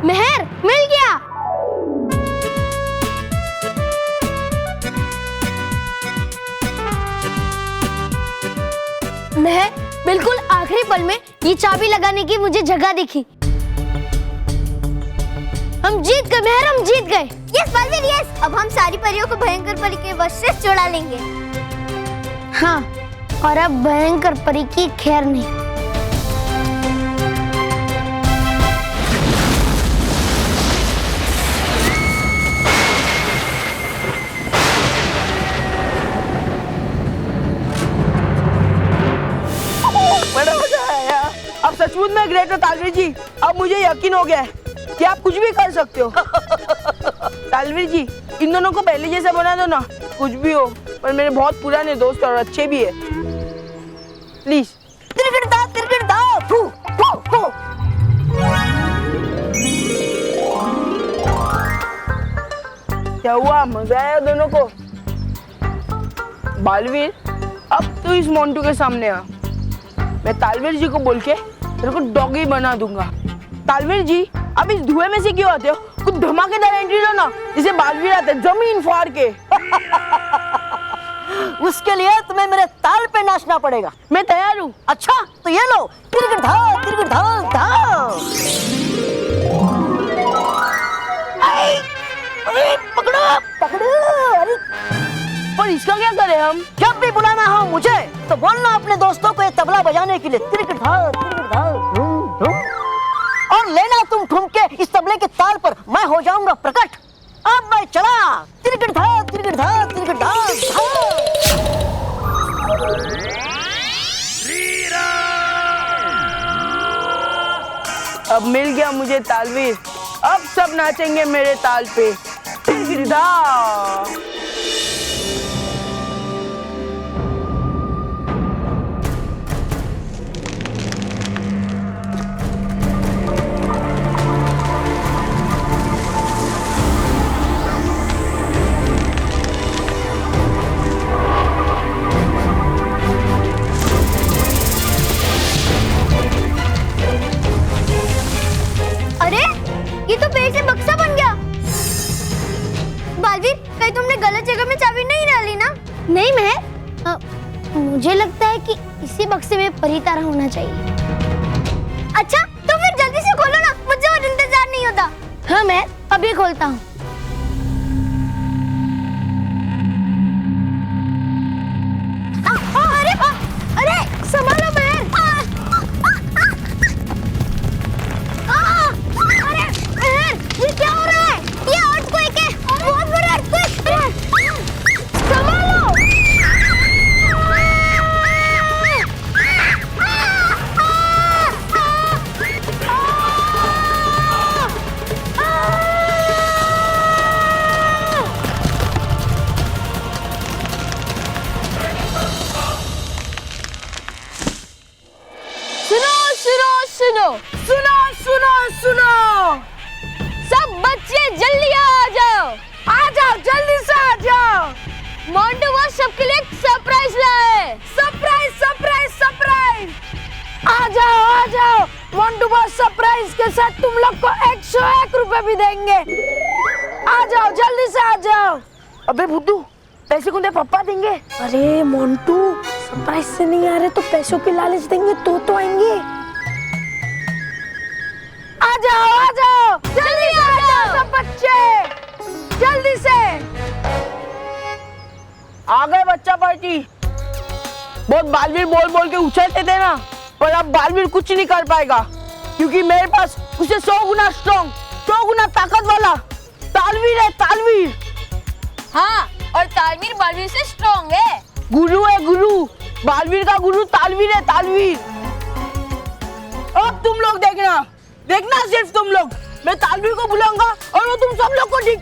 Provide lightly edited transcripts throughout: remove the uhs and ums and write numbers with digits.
मेहर, मिल गया। मेहर, बिल्कुल आखिरी पल में ये चाबी लगाने की मुझे जगह दिखी। हम जीत गए मेहर, हम जीत गए। यस बलवीर यस, अब हम सारी परियों को भयंकर परी के वश से छुड़ा लेंगे। हाँ, और अब भयंकर परी की खैर नहीं। बड़ा मजा आया। अब सचमुच में ग्रेट हो तालवीर जी। अब मुझे यकीन हो गया है कि आप कुछ भी कर सकते हो। तालवीर जी, इन दोनों को पहले जैसा बना दो ना, कुछ भी हो, पर मेरे बहुत पुराने दोस्त और अच्छे भी है। प्लीज। तिरगिड़ दा, फू, फू, फू। क्या हुआ, मजा आया दोनों को? बालवीर, अब तो इस मोंटू के सामने आ। मैं तालवीर जी को बोल के तेरे को डॉगी बना दूंगा। तालवीर जी, अब इस धुएं में से क्यों आते हो? कुछ धमाकेदार एंट्री दो ना, जिसे बालवीर आते जमीन फाड़ के। उसके लिए तुम्हें मेरे ताल पे नाचना पड़ेगा। मैं तैयार हूँ। अच्छा, तो ये लो, तिरगिड़ धा, धा। पकड़ो। अरे पर इसका क्या करें हम? जब भी बुलाना हो मुझे तो बोलना अपने दोस्तों को ये तबला बजाने के लिए। तिरगिड़ धा, धूम धूम। और लेना तुम ठुमके इस तबले के ताल पर, मैं हो जाऊंगा प्रकट। अब मैं चला। तिरगिड़ धा, तिरगिड़ धा, तिरगिड़ धा, धा। अब मिल गया मुझे तालवीर। अब सब नाचेंगे मेरे ताल पे। तिरगिड़ धा। ये तो पेड़ से बक्सा बन गया। बालवीर, कहीं तुमने गलत जगह में चाबी नहीं डाली ना? नहीं मेहर, मुझे लगता है कि इसी बक्से में परी तारा होना चाहिए। अच्छा, तो फिर जल्दी से खोलो ना, मुझे और इंतजार नहीं होता। हाँ मेहर, अभी खोलता हूँ। अरे संभालो मेहर। अरे मेहर, ये क्या हो रहा है? ये अर्थक्वेक है, बहुत बड़ा अर्थक्वेक है। संभालो। सुनो। सब बच्चे जल्दी आ जाओ। जल्दी से आ जाओ। मोंटू बॉस सबके लिए एक सरप्राइज लाए। सरप्राइज। आ जाओ। मोंटू बॉस सरप्राइज के साथ तुम लोग को 101 रुपए भी देंगे। आ जाओ, जल्दी से आ जाओ। अबे बुद्धू, पैसे कौन दे? पापा देंगे। अरे मोंटू, सरप्राइज से नहीं आ रहे तो पैसों की लालच देंगे तो आएंगे। आ जाओ, जल्दी से आ जाओ सब बच्चे, जल्दी से। आ गए बच्चा पार्टी। बहुत बालवीर बोल के उछलते थे ना, पर अब बालवीर कुछ नहीं कर पाएगा, क्योंकि मेरे पास उसे 100 गुना स्ट्रॉन्ग, 100 गुना ताकत वाला तालवीर है। तालवीर। हाँ, और तालवीर बालवीर से स्ट्रॉन्ग है। गुरु है गुरु, बालवीर का गुरु तालवीर है। तालवीर। अब तुम लोग देखना सिर्फ तुम लोग। मैं तालवीर को बुलाऊंगा और वो तुम सब लोग को ठीक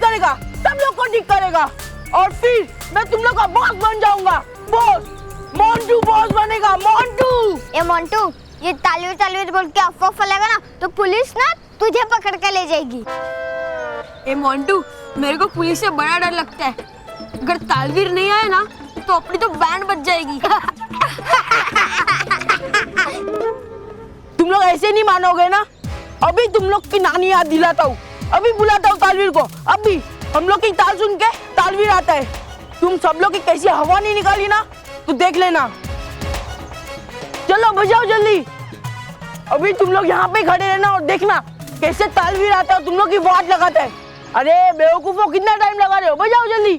करेगा, और फिर मैं तुम लोग का बॉस बन जाऊंगा। बॉस, मोंटू बॉस बनेगा। मोंटू, ये तालवीर बोल के अफवाह फैलाएगा ना तो पुलिस ना तुझे पकड़ के ले जाएगी। ए मोंटू, मेरे को पुलिस से बड़ा डर लगता है। अगर तालवीर नहीं आया ना तो अपनी तो बैंड बज जाएगी। तुम लोग ऐसे नहीं मानोगे ना? अभी तुम लोग की नानी याद दिलाता हूँ, अभी बुलाता हूँ तालवीर को। अभी हम लोग की ताल सुन के तालवीर आता है। तुम सब लोग की कैसी हवा नहीं निकाली ना तो देख लेना। चलो बजाओ जल्दी। अभी तुम लोग यहाँ पे खड़े रहना और देखना कैसे तालवीर आता है, तुम लोग की वाट लगाता है। अरे बेवकूफों, कितना टाइम लगा रहे हो, बजाओ जल्दी।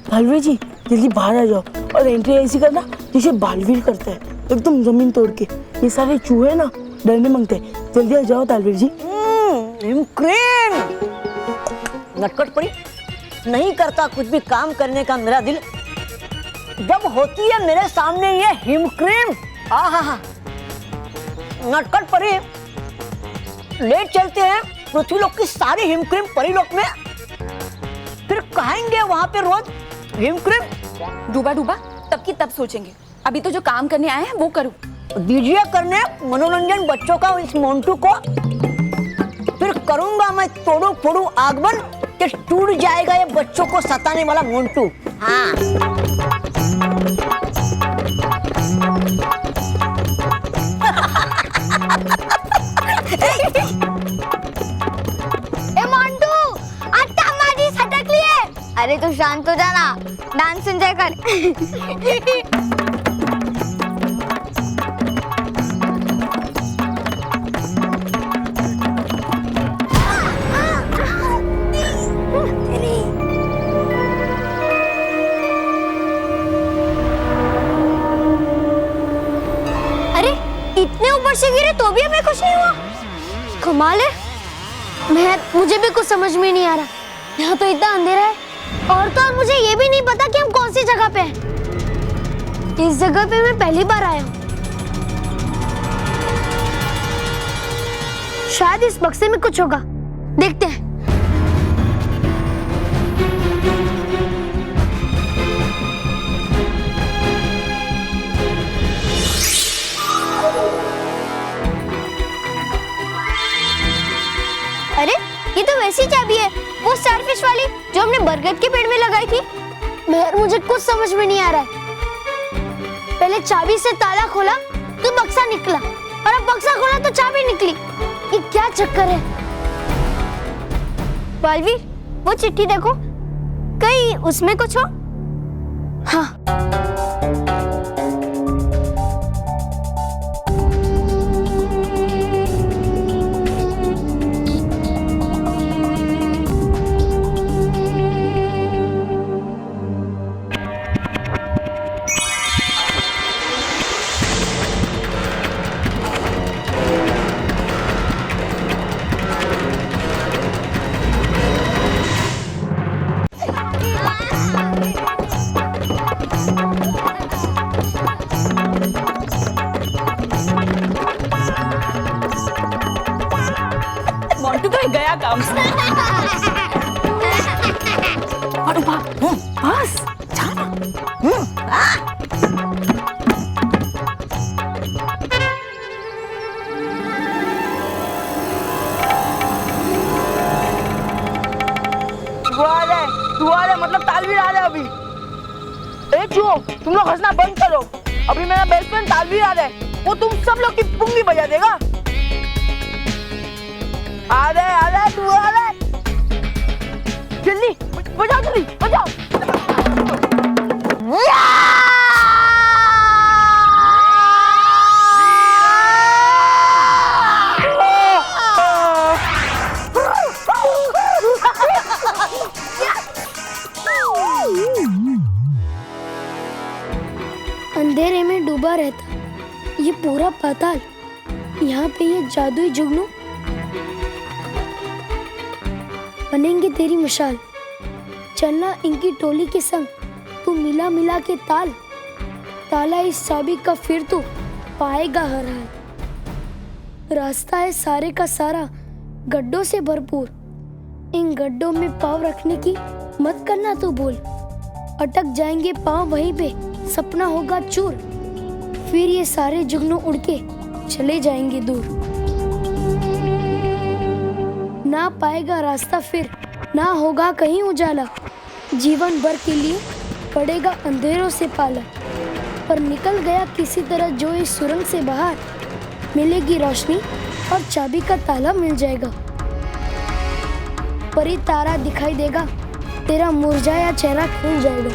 तालवीर जी जल्दी बाहर आ जाओ और एंट्री ऐसी करना जैसे बालवीर करता है, एकदम जमीन तोड़ के। ये सारे चूहे ना डरने मांगते हैं। जल्दी आ जाओ तालवीर जी। हिमक्रीम, नटखट पड़ी, नहीं करता कुछ भी काम करने का मेरा दिल। जब होती है मेरे सामने ये हिमक्रीम, आहा, नटखट पड़ी, ले चलते हैं पृथ्वीलोक की सारी हिमक्रीम परीलोक में, फिर कहेंगे वहां पे रोज हिमक्रीम। डूबा डूबा तब की तब सोचेंगे, अभी तो जो काम करने आए हैं वो करो। दीजिए करने मनोरंजन बच्चों का इस मोंटू को, फिर करूंगा मैं तोड़ू फोड़ू आगमन कि टूट जाएगा ये बच्चों को सताने वाला मोंटू। हाँ। ए मोंटू, आता माझी सटकली आहे। अरे तू शांत हो जा ना, डांस एंजॉय कर। अरे इतने ऊपर से गिरे तो भी हमें कुछ नहीं हुआ, कमाल है। मुझे भी कुछ समझ में नहीं आ रहा, यहाँ तो इतना अंधेरा है और तो और मुझे ये भी नहीं पता कि हम कौन सी जगह पे हैं। इस जगह पे मैं पहली बार आया हूँ। शायद इस बक्से में कुछ होगा, देखते हैं। अरे ये तो वैसी चाबी है, वो स्टारफिश वाली जो हमने बरगद के पेड़ में लगाई थी। मेहर, मुझे कुछ समझ में नहीं आ रहा है। पहले चाबी से ताला खोला तो बक्सा निकला, और अब बक्सा खोला तो चाबी निकली। ये क्या चक्कर है? बालवीर, वो चिट्ठी देखो, कहीं उसमें कुछ हो? हाँ। मोंटू तो गया काम से। और बस जाना। तू आ रहा मतलब तालवीर आ रहा है अभी। ए चुओ, तुम लोग हंसना बंद करो। अभी मेरा बेस्ट फ्रेंड तालवीर आ रहा है, वो तुम सब लोग की पुंगी बजा देगा। आ रहा है, तू आ रहा है। जल्दी बजाओ, जल्दी बजाओ। अंधेरे में डूबा रहता ये पूरा पाताल, यहाँ पे ये जादुई जुगनू बनेंगे तेरी मिसाल। चलना इनकी टोली के संग, तू मिला मिला के ताल, ताला इस चाबी का फिर तू पाएगा हर हाल। रास्ता है सारे का सारा गड्ढों से भरपूर, इन गड्ढों में पाँव रखने की मत करना तू भूल। अटक जाएंगे पाँव वहीं पे, सपना होगा चूर, फिर ये सारे जुगनू उड़ के चले जाएंगे दूर। ना पाएगा रास्ता फिर, ना होगा कहीं उजाला, जीवन भर के लिए पड़ेगा अंधेरों से पाला। पर निकल गया किसी तरह जो इस सुरंग से बाहर। मिलेगी रोशनी और चाबी का ताला मिल जाएगा। परी तारा दिखाई देगा, तेरा मुरझाया चेहरा खिल जाएगा।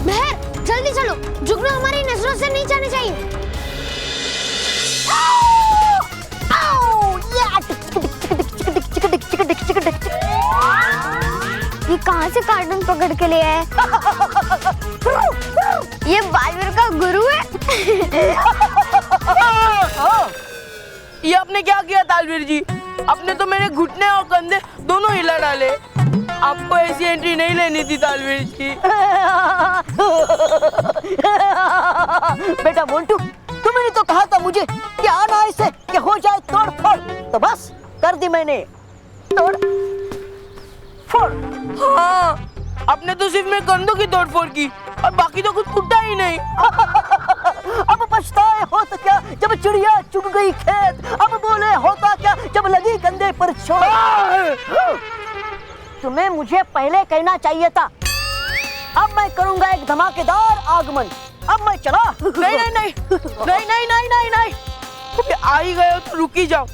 मेहर जल्दी चलो, जुगनू हमारी नजरों से नहीं जाने चाहिए। ये कहाँ से कार्टून पकड़ के ले आए? ये बालवीर का गुरु है। ये आपने क्या किया तालवीर जी? आपने तो मेरे घुटने और कंधे दोनों हिला डाले। आपको ऐसी एंट्री नहीं लेनी थी तालवीर जी। बेटा मोंटू, तुमने तो कहा था मुझे कि आना ऐसे कि हो जाए तोड़ फोड़, तो बस कर दी मैंने तोड़ फोड़। हाँ, आपने तो सिर्फ मेरे कंधों की तोड़ फोड़ की और बाकी तो कुछ टूटा ही नहीं। अब पछताए हो तो क्या जब चिड़िया चुग गई खेत, अब बोले होता क्या जब लगी कंधे पर चोट। तुम्हें मुझे पहले कहना चाहिए था। अब मैं करूंगा एक धमाकेदार आगमन। अब मैं चला। नहीं नहीं नहीं नहीं नहीं नहीं नहीं नहीं, अबे आ ही गए हो तो रुक ही जाओ,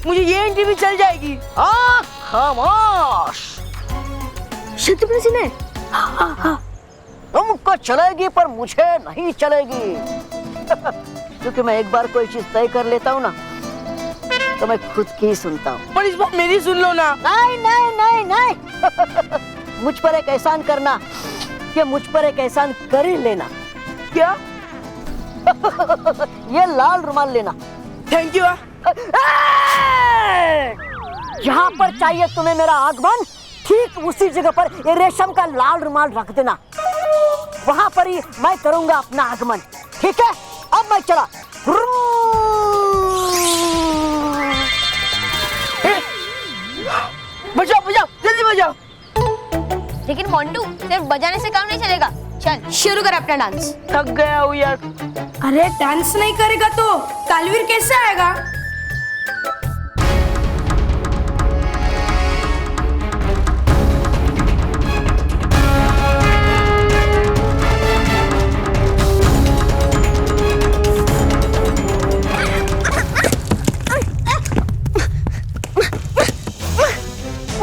मुझे ये एंट्री भी चल जाएगी। खामोश। शत्रुघ्न सिन्हा तुमको चलेगी पर मुझे नहीं चलेगी। क्योंकि मैं एक बार कोई चीज तय कर लेता हूँ ना, तो मैं खुद की ही सुनता हूँ। पर इस बार मेरी सुन लो ना। नहीं नहीं नहीं नहीं। मुझ पर एक एहसान करना, कि मुझ पर एक एहसान कर ही लेना। क्या? ये लाल रुमाल लेना। Thank you. यहाँ पर चाहिए तुम्हें मेरा आगमन, ठीक उसी जगह पर ये रेशम का लाल रुमाल रख देना। वहाँ पर ही मैं करूँगा अपना आगमन। ठीक है, अब मैं चला। बजाओ बजाओ, जल्दी बजाओ। लेकिन मोंटू सिर्फ बजाने से काम नहीं चलेगा। चल शुरू कर अपना डांस। थक गया हूँ यार। अरे डांस नहीं करेगा तो तालवीर कैसे आएगा?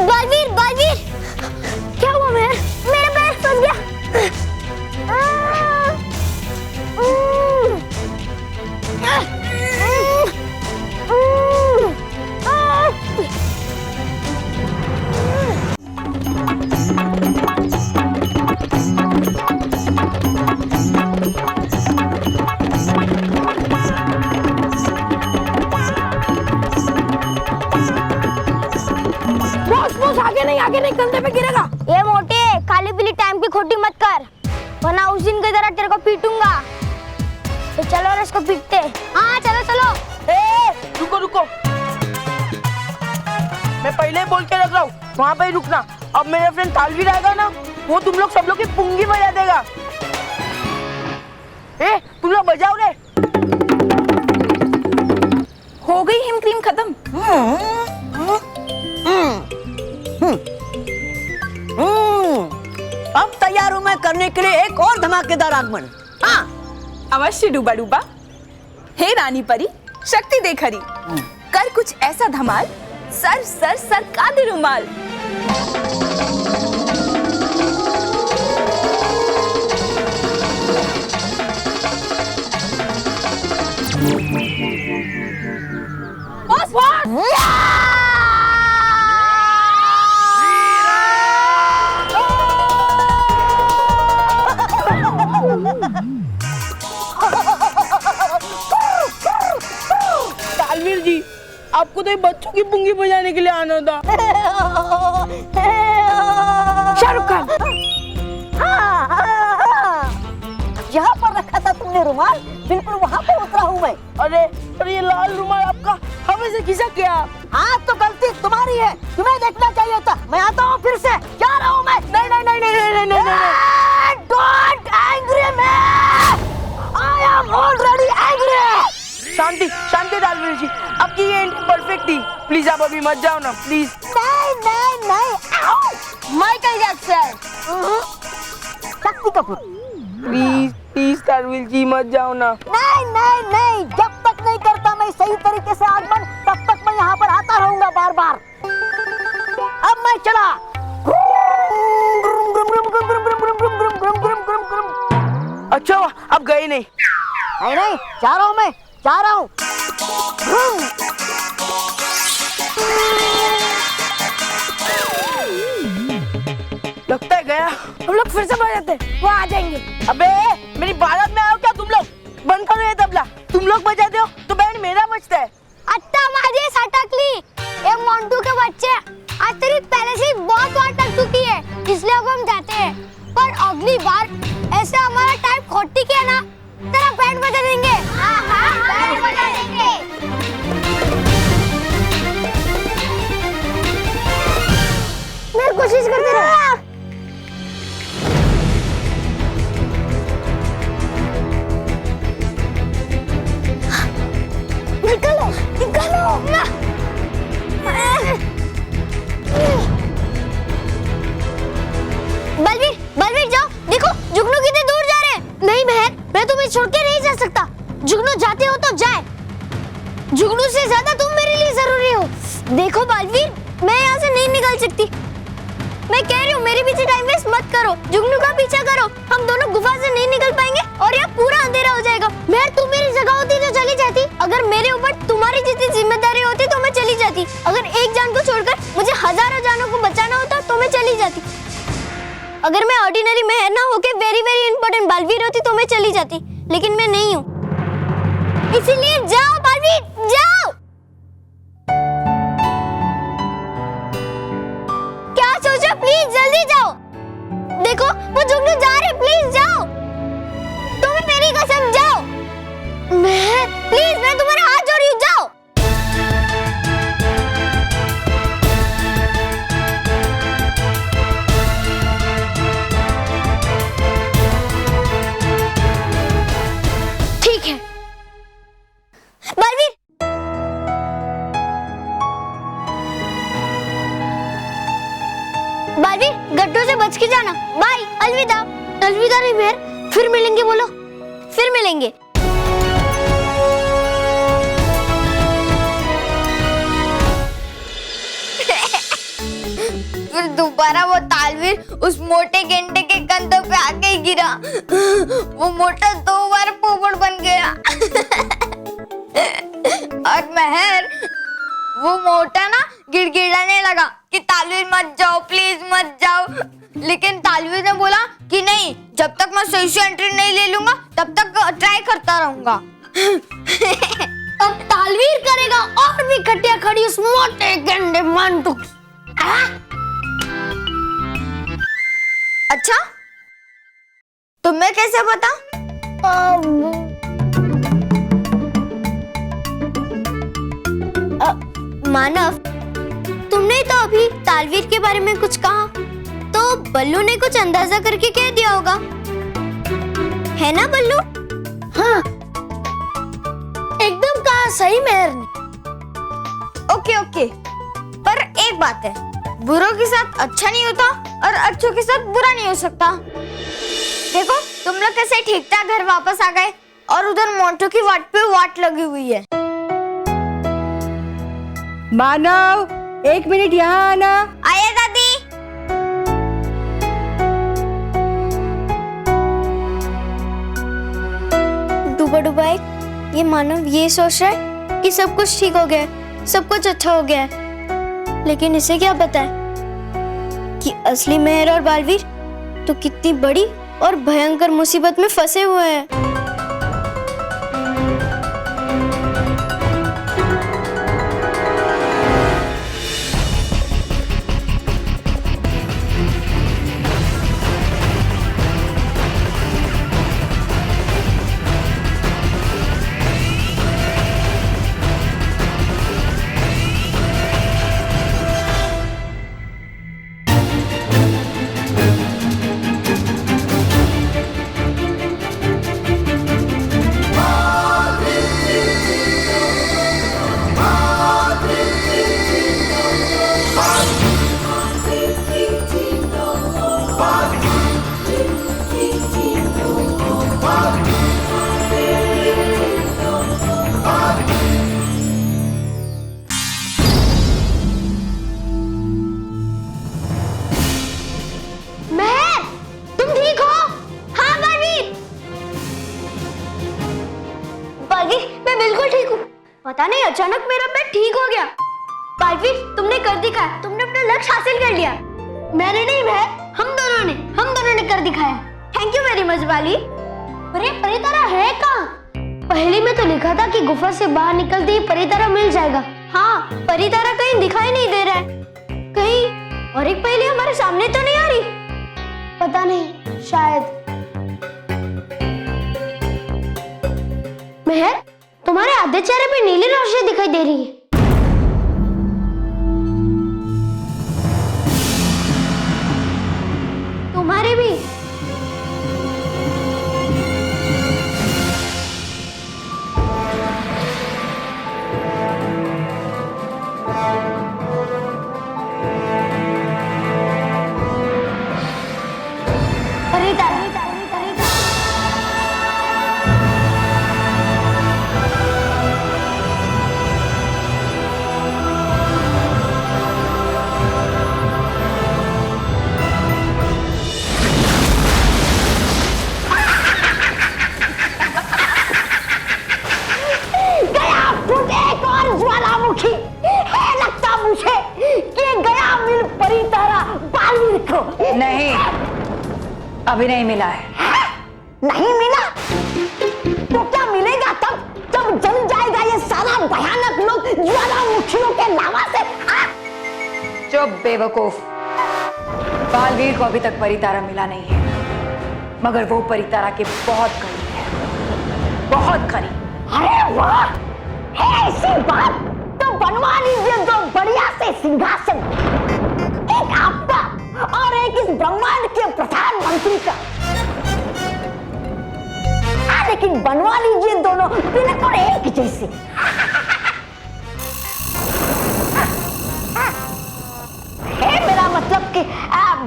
बालवीर बालवीर, क्या हुआ? मेरा पैर फंस गया। आगे नहीं, कंधे पे गिरेगा। ये मोटे खाली पीली टाइम की खोटी मत कर, वरना उस दिन की तरह तेरे को पीटूंगा। तो चलो और इसको पीटते। हाँ चलो चलो। रुको रुको, मैं पहले ही बोल के रख रहा हूँ, वहाँ पे ही रुकना। अब मेरा फ्रेंड तालवीर आएगा ना, वो तुम लोग सब लोग की पुंगी बजा देगा। तुम लोग बजाओ रे। हो गई हिम क्रीम खत्म। अब तैयार हूँ मैं करने के लिए एक और धमाकेदार आगमन। हाँ अवश्य डूबा डूबा। हे रानी परी, शक्ति देख हरी, कर कुछ ऐसा धमाल, सर सर सर का दे रुमाल। तालवीर जी, आपको तो ये बच्चों की पुंगी बजाने के लिए आना था। शाहरुख खान। जहाँ पर रखा था तुमने रुमाल, बिल्कुल वहाँ पे उतरा हूँ मैं। अरे ये लाल रुमाल आपका हमें से खिसक गया। हाँ तो गलती तुम्हारी है, तुम्हें देखना चाहिए था। मैं आता हूँ फिर से, जा रहा हूँ मैं। नहीं नहीं नहीं नहीं नहीं नहीं नहीं। Don't angry me! I am already angry! शांति शांति तालवीर जी, आपकी ये एंट्री परफेक्ट थी। प्लीज आप अभी मत जाओ ना, प्लीज। नहीं नहीं नहीं। Michael Jackson. Shakti Kapoor. Please please तालवीर जी मत जाओ ना। नहीं नहीं नहीं, जब तक नहीं करता मैं सही तरीके से आगमन तब तक मैं यहाँ पर आता रहूंगा बार बार। अब मैं चला। अच्छा अब गए नहीं। नहीं नहीं, जा रहा हूँ मैं, जा रहा हूँ। लगता है गया। हम लोग फिर से बढ़ जाते हैं, वो आ जाएंगे। अबे मेरी बारात में आओ क्या तुम लोग? बंद करो ये तबला। तुम लोग बजाते हो तो बैंड मेरा बजता है। अत्ता माझे सटकली, ये मोंटू के बच्चे, आज तेरी पहले से ही बहुत वाट लग चुकी है, इसलिए अब हम जाते हैं। पर अगली बार ऐसे हमारा टाइम खोटी किया ना, तेरा बैंड बजा देंगे। हाँ हाँ, बैंड बजा देंगे। मैं कोशिश करते रहो। निकालो निकालो ना। बलवीर बलवीर जाओ, देखो जुगनू कितने दूर जा रहे हैं। नहीं बहन, मैं तुम्हें छोड़ के नहीं जा सकता। जुगनू जाते हो तो जाए, जुगनू से ज्यादा तुम मेरे लिए जरूरी हो। देखो बलवीर, मैं यहाँ से नहीं निकल सकती। मैं कह रही हूँ मेरे पीछे टाइम वेस्ट मत करो, जुगनू का पीछा करो। हम दोनों गुफा से नहीं निकल पाएंगे और यहाँ पूरा अंधेरा हो जाएगा। मैं तुम मेरी जगह होती तो चली जाती। अगर मेरे ऊपर तुम्हारी जितनी जिम्मेदारी होती तो मैं चली जाती। अगर एक जान को छोड़कर मुझे हजारों जानों को बचाना होता तो मैं चली जाती। अगर मैं ऑर्डिनरी मेहर ना होके वेरी वेरी इंपॉर्टेंट बालवीर होती तो मैं चली जाती, लेकिन मैं नहीं हूँ। इसीलिए जाओ बालवीर, जाओ। क्या सोचा, प्लीज जल्दी जाओ। देखो वो जुगनू जा रहे, प्लीज जाओ। तुम्हें मेरी कसम, जाओ। मैं प्लीज, मैं तुम्हारे हाथ जोड़ रही हूँ, जाओ। ठीक है बलवीर। बलवीर, गड्ढों से बच के जाना। बाय, अलविदा। अलविदा नहीं मेहर, फिर मिलेंगे। बोलो, फिर मिलेंगे। फिर दोबारा वो तालवीर उस मोटे गेंडे के कंधों पे आके ही गिरा। वो मोटा 2 बार पोपट बन गया। और मेहर, वो मोटा ना गिड़गिड़ाने लगा कि तालवीर मत जाओ, प्लीज मत जाओ। लेकिन तालवीर ने बोला कि नहीं, जब तक मैं सही से एंट्री नहीं ले लूंगा तब तक ट्राई करता रहूंगा। अब तालवीर करेगा और भी खटिया खड़ी उस मोटे गेंडे मंटू। अच्छा, तुम्हें कैसे पता? मानव, तुमने तो अभी तालवीर के बारे में कुछ कहा, तो बल्लू ने कुछ अंदाजा करके कह दिया होगा, है ना बल्लू? हाँ, एकदम कहा सही मेहर ने। ओके ओके, पर एक बात है, बुरों के साथ अच्छा नहीं होता और अच्छों के साथ बुरा नहीं हो सकता। देखो तुम लोग कैसे ठीक ठाक घर वापस आ गए और उधर मोंटू की वाट पे वाट लगी हुई है। मानव, 1 मिनट यहाँ आना। आया दादी। डूबा डूबा एक, ये मानव ये सोच रहा है कि सब कुछ ठीक हो गया है, सब कुछ अच्छा हो गया है, लेकिन इसे क्या पता है कि असली मेहर और बालवीर तो कितनी बड़ी और भयंकर मुसीबत में फंसे हुए हैं। मैं बिल्कुल ठीक हूँ। पता नहीं अचानक मेरा पेट ठीक हो गया। बालवीर, तुमने कर दिखाया, तुमने अपना लक्ष्य हासिल कर लिया। मैंने नहीं महक, हम दोनों ने कर दिखाया। थैंक यू वेरी मच बाली। अरे परितारा है कहाँ? पहले में तो लिखा था कि गुफा से बाहर निकलते ही परितारा मिल जाएगा। हाँ, परितारा कहीं दिखाई नहीं दे रहा है। कहीं और एक पहेली हमारे सामने तो नहीं आ रही। पता नहीं, शायद। महक, तुम्हारे आधे चेहरे पे नीली रोशनी दिखाई दे रही है। तुम्हारे भी। नहीं, अभी नहीं मिला है। नहीं मिला तो क्या मिलेगा जब जल जाएगा ये सारा भयानक लोग ज्वालामुखियों के लावा से। चुप बेवकूफ। बालवीर को अभी तक परितारा मिला नहीं है, मगर वो परितारा के बहुत करीब है, बहुत करीब। अरे वाह, है ऐसी बात तो बनवा लीजिए दो बढ़िया से सिंहासन, एक आपका और एक इस ब्रह्मांड के प्रधानमंत्री का। लेकिन बनवा लीजिए दोनों बिल्कुल एक जैसे। है मेरा मतलब कि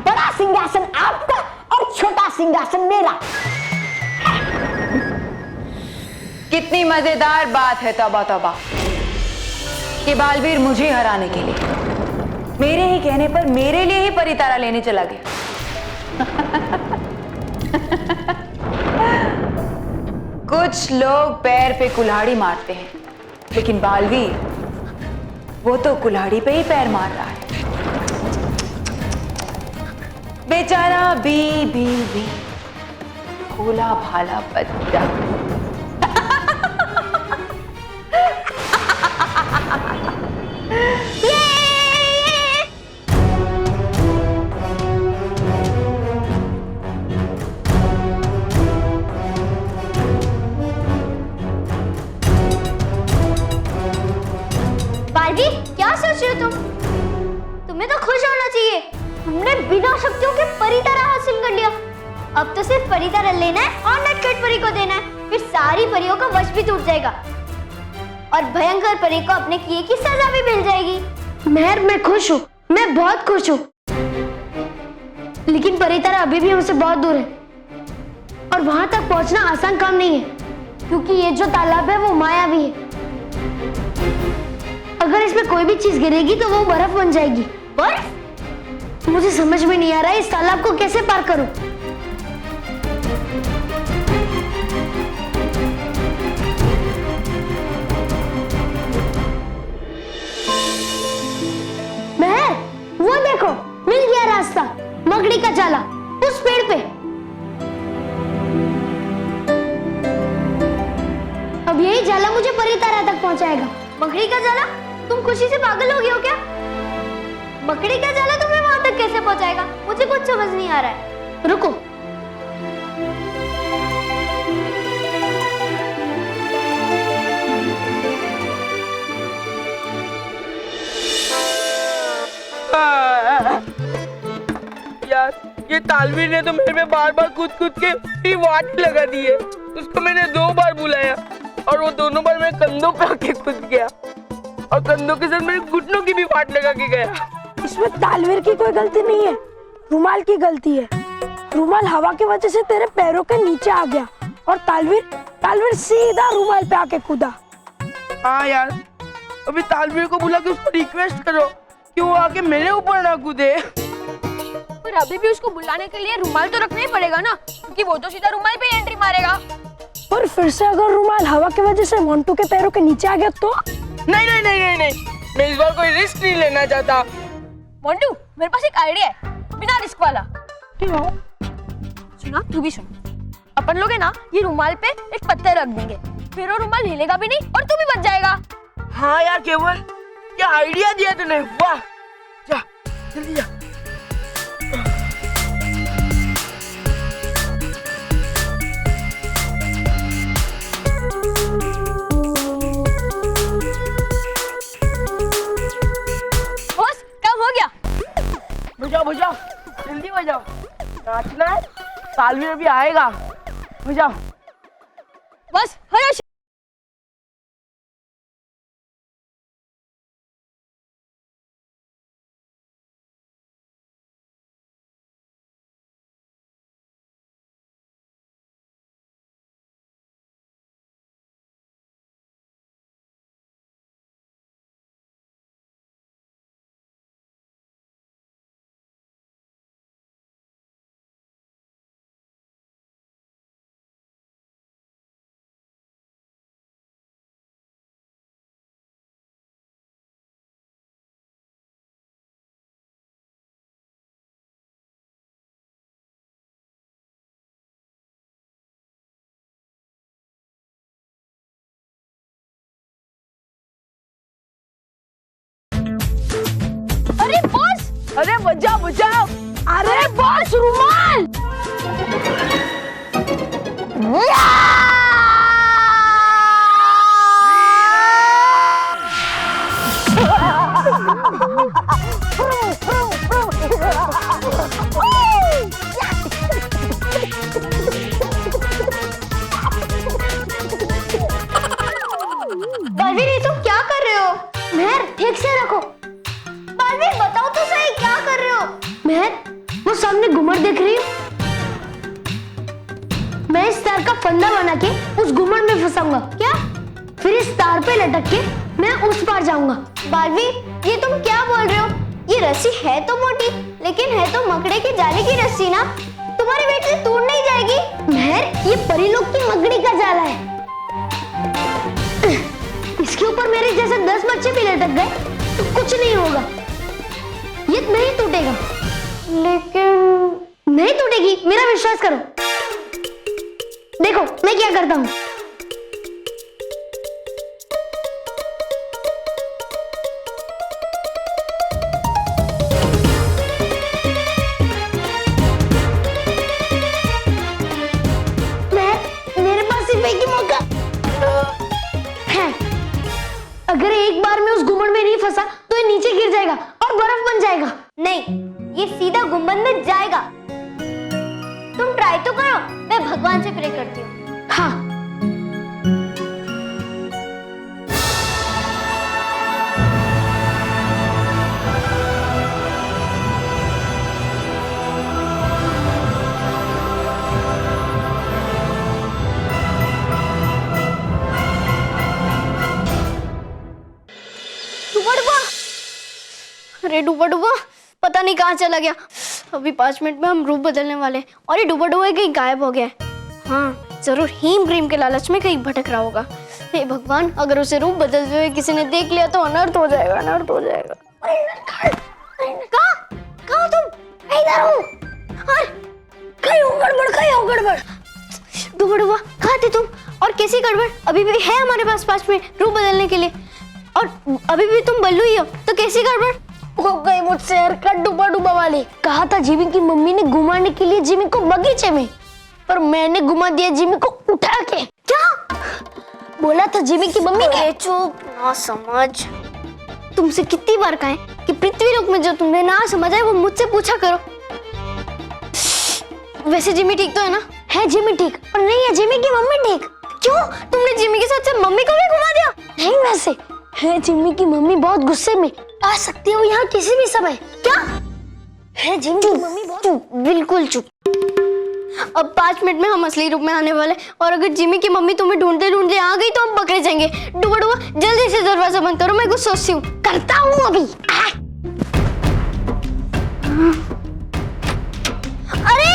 बड़ा सिंहासन आपका और छोटा सिंहासन मेरा। कितनी मजेदार बात है तौबा तौबा कि बालवीर मुझे हराने के लिए मेरे ही कहने पर मेरे लिए ही परितारा लेने चला गया। कुछ लोग पैर पे कुल्हाड़ी मारते हैं, लेकिन बालवीर वो तो कुल्हाड़ी पे ही पैर मार रहा है। बेचारा बी भोला भाला बच्चा। क्या सोच रहे हो तुम? तुम्हें तो खुश होना चाहिए, तुमने बिना शक्तियों के परितारा हासिल कर लिया। अब तो सिर्फ परितारा लेना है और नटखट परी को देना है, फिर सारी परियों का वश भी टूट जाएगा और भयंकर परी को अपने किए की सजा भी मिल जाएगी। महर, मैं खुश हूँ, मैं बहुत खुश हूँ, लेकिन परितारा अभी भी हमसे बहुत दूर है और वहां तक पहुंचना आसान काम नहीं है, क्योंकि ये जो तालाब है वो मायावी है। अगर इसमें कोई भी चीज गिरेगी तो वो बर्फ बन जाएगी। बर्फ? मुझे समझ में नहीं आ रहा है इस तालाब को कैसे पार करूं। महर, वो देखो, मिल गया रास्ता, मकड़ी का जाला उस पेड़ पे। अब यही जाला मुझे परितारा तक पहुंचाएगा। मकड़ी का जाला? तुम खुशी से पागल हो गए हो क्या? मकड़ी का जाला तुम्हें वहां तक कैसे पहुंचाएगा? मुझे कुछ समझ नहीं आ रहा है। रुको, यार ये तालवीर ने तो मेरे में बार बार कूद के भी वाट लगा दी है। उसको मैंने 2 बार बुलाया और वो दोनों बार मेरे कंधों पे आके कूद गया और कंधों के साथ मेरे घुटनों की भी वाट लगा के गया। इसमें तालवीर की कोई गलती नहीं है, रुमाल की गलती है। रुमाल हवा की वजह से तेरे पैरों के नीचे आ गया और तालवीर सीधा रुमाल पे आके कूदा। हाँ यार, अभी तालवीर को बुला के उसको रिक्वेस्ट करो कि वो आके मेरे ऊपर ना कूदे। पर अभी भी उसको बुलाने के लिए रुमाल तो रखना ही पड़ेगा ना, क्योंकि वो तो सीधा रुमाल पे एंट्री मारेगा। पर फिर से अगर रुमाल हवा की वजह से मोंटू के पैरों के नीचे आ गया तो? नहीं नहीं नहीं नहीं नहीं, मैं इस बार कोई रिस्क नहीं लेना चाहता। मोंटू, मेरे पास एक आइडिया है, बिना रिस्क वाला। सुना, तू भी सुन। अपन लोग है ना, ये रुमाल पे एक पत्थर रख देंगे, फिर वो रुमाल हिलेगा भी नहीं और तू भी बच जाएगा। हाँ यार केवल, क्या आइडिया दिया तूने, वाह। जा जल्दी जा। बस काम हो गया। बजाओ बजाओ, जल्दी बजाओ, नाचना है, तालवी अभी आएगा, बजाओ। बस हरा। अरे बॉस, अरे बजाओ बजाओ। अरे बॉस, रुमाल। बालवीर, ये तुम क्या कर रहे हो? मेहर, ठीक से रखो। बालवीर, बताओ तो सही, क्या कर रहे हो? मेहर, वो सामने घुमर देख रही हो? मैं इस तार का फंदा बना के उस घुमर में फंसाऊंगा। क्या? फिर इस तार पे लटक के मैं उस पार जाऊंगा। बालवीर, ये तुम क्या बोल रहे हो? ये रस्सी है तो मोटी, लेकिन है तो मकड़े के जाले की रस्सी ना, तुम्हारे वेट से टूट नहीं जाएगी। मेहर, ये परिलोक की मकड़ी का जाला है। इसके ऊपर मेरे जैसे 10 बच्चे भी लटक गए तो कुछ नहीं होगा, ये नहीं टूटेगा। लेकिन नहीं टूटेगी, मेरा विश्वास करो। देखो मैं क्या करता हूँ। मेरे पास सिर्फ एक ही मौका है। अगर एक बार में उस गुम्बद में नहीं फंसा तो ये नीचे गिर जाएगा और बर्फ बन जाएगा। नहीं, ये सीधा गुंबद में जाएगा। तुम ट्राई तो करो, मैं भगवान से प्रे करती हूँ। हाँ। डूबा डूबा, अरे डूबा डूबा पता नहीं कहाँ चला गया। अभी 5 मिनट में हम रूप बदलने वाले हैं और ये डूबा डूबा कहीं गायब हो गया है। हाँ, जरूर हीम क्रीम के लालच में कहीं भटक रहा होगा। हे भगवान, अगर उसे रूप बदलते हुए किसी ने देख लिया तो अनर्थ हो जाएगा, अनर्थ हो जाएगा। कहाँ तुम? इधर हूँ। कहीं हो गड़बड़, कहीं हो गड़बड़। डूबा डूबा, कहाँ थे तुम? और कैसी गड़बड़? अभी भी है हमारे पास 5 मिनट रूप बदलने के लिए, और अभी भी तुम बल्लू ही हो, तो कैसी गड़बड़? हो गई मुझसे हरकत डूबा डूबा वाली। कहा था जिमी की मम्मी ने घुमाने के लिए जिमी को बगीचे में, पर मैंने घुमा दिया जिमी को उठा के। क्या बोला था जिमी की मम्मी ने। चुप ना समझ। तुमसे कितनी बार कहा है कि पृथ्वी लोक में जो तुमने ना समझा है वो मुझसे पूछा करो। वैसे जिमी ठीक तो है ना? है जिमी ठीक, और नहीं है जिमी की मम्मी ठीक। क्यों? तुमने जिमी के साथ साथ मम्मी को भी घुमा दिया? नहीं, वैसे है जिमी की मम्मी बहुत गुस्से में, आ सकती हो यहाँ किसी भी समय। क्या है जिमी की मम्मी बहुत। चुप, बिल्कुल चुप। अब 5 मिनट में हम असली रूप में आने वाले, और अगर जिमी की मम्मी तुम्हें ढूंढते ढूंढते आ गई तो हम पकड़े जाएंगे। डूबा डूबा, जल्दी से दरवाजा बंद करो, मैं कुछ सोचती हूँ। करता हूँ अभी। अरे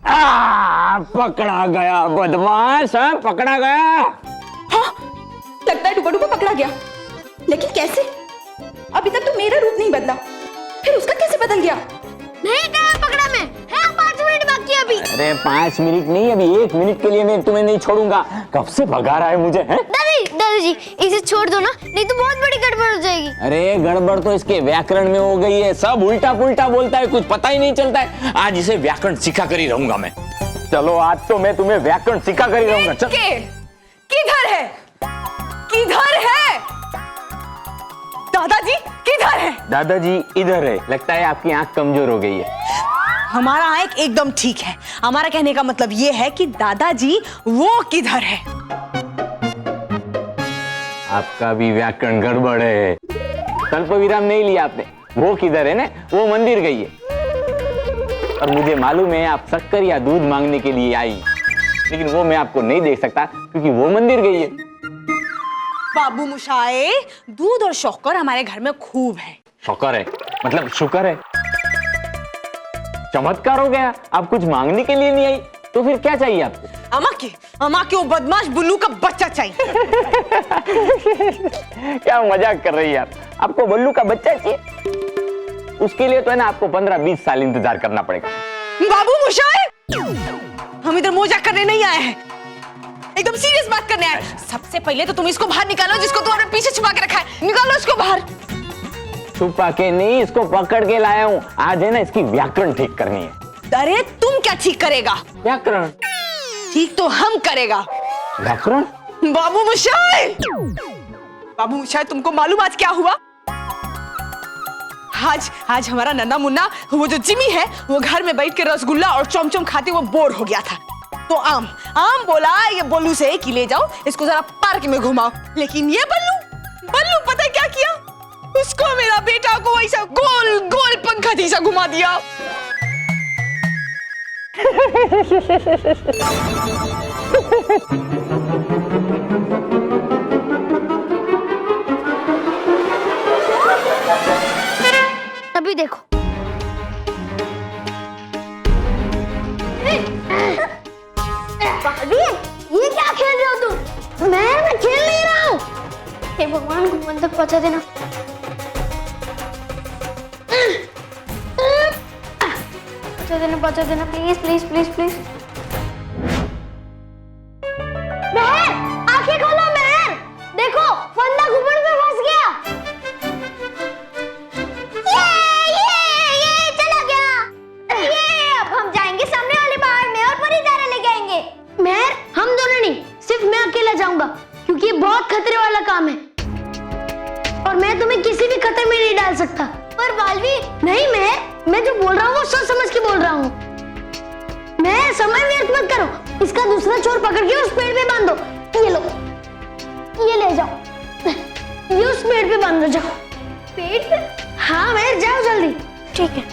पकड़ा गया बदमाश, पकड़ा गया। हाँ, लगता है डूबा डूबा पकड़ा गया, लेकिन कैसे? अभी तक तो मेरा रूप नहीं बदला, फिर उसका कैसे बदल गया? नहीं कहा पकड़ा मैं, है 5 मिनट बाकी अभी। अरे 5 मिनट नहीं, अभी 1 मिनट के लिए मैं तुम्हें नहीं छोड़ूंगा। कब से भगा रहा है मुझे, हैं? दादाजी इसे छोड़ दो ना, नहीं तो बहुत बड़ी गड़बड़ हो जाएगी। अरे गड़बड़ तो इसके व्याकरण में हो गई है, सब उल्टा पुल्टा बोलता है, कुछ पता ही नहीं चलता है। आज इसे व्याकरण सिखा कर ही रहूंगा मैं। चलो आज तो मैं तुम्हें व्याकरण सिखा कर ही रहूंगा। चल। किधर है? किधर है? दादाजी किधर है? दादाजी इधर है। लगता है आपकी आंख कमजोर हो गई है। हमारा आंख एकदम ठीक है। हमारा कहने का मतलब ये है कि दादाजी वो किधर है? आपका भी व्याकरण गड़बड़ है। कल्प विराम नहीं लिया आपने। वो किधर है ना, वो मंदिर गई है। और मुझे मालूम है आप शक्कर या दूध मांगने के लिए आई, लेकिन वो मैं आपको नहीं देख सकता क्योंकि वो मंदिर गई है। बाबू मुशाए, दूध और शक्कर हमारे घर में खूब है। शक्कर है मतलब शुक्र है। चमत्कार हो गया, आप कुछ मांगने के लिए नहीं आई तो फिर क्या चाहिए आपको? अमा के वो बदमाश बुल्लू का बच्चा चाहिए। क्या मजाक कर रही है आप? आपको बल्लू का बच्चा चाहिए? उसके लिए तो है ना आपको 15-20 साल इंतजार करना पड़ेगा। बाबू मुशाए, हम इधर मजाक करने नहीं आए हैं, एकदम सीरियस बात करने आए हैं। सबसे पहले तो तुम इसको बाहर निकालो, जिसको तुम अपने पीछे छुपा के रखा है। निकालो इसको बाहर। छुपा के नहीं, इसको पकड़ के लाया हूँ। आज है ना इसकी व्याकरण ठीक करनी है। अरे तुम क्या ठीक करेगा? व्याकरण ठीक तो हम करेगा। व्याकरण? बाबू मुशाए, बाबू मुशाए, तुमको मालूम आज क्या हुआ? आज हमारा नन्ना मुन्ना, वो जो जिमी है, वो घर में बैठ के रसगुल्ला और चमचम खाते वो बोर हो गया था। तो आम बोला ये बल्लू से कि ले जाओ इसको जरा पार्क में घुमाओ। लेकिन ये बल्लू पता है क्या किया? उसको, मेरा बेटा को ऐसा गोल गोल पंखा जैसा घुमा दिया। अभी देखो। ये क्या खेल रहे हो तुम? मैं खेल नहीं रहा हूँ। हे भगवान, घुमन तक पहुंचा देना। पहुंचा देना प्लीज प्लीज प्लीज प्लीज। महर, आंखें खोलो महर। देखो फंदा घुमड़ में फंस गया। ये चला गया। ये अब हम जाएंगे सामने वाले पहाड़ में और परितारा लेके आएंगे। महर, हम दोनों नहीं, सिर्फ मैं अकेला जाऊंगा क्योंकि ये बहुत खतरे वाला काम है और मैं तुम्हें किसी भी खतरे में नहीं डाल सकता। पर बालवीर, नहीं महर, मैं जो बोल रहा हूँ वो सोच समझ के बोल रहा हूँ। मैं समय व्यर्थ मत करो। इसका दूसरा छोर पकड़ के उस पेड़ पे बांध दो। ये लो, ये ले जाओ। ये उस पेड़ पे बांध दो, जाओ। पेड़ पे? हाँ महर, जाओ जल्दी। ठीक है।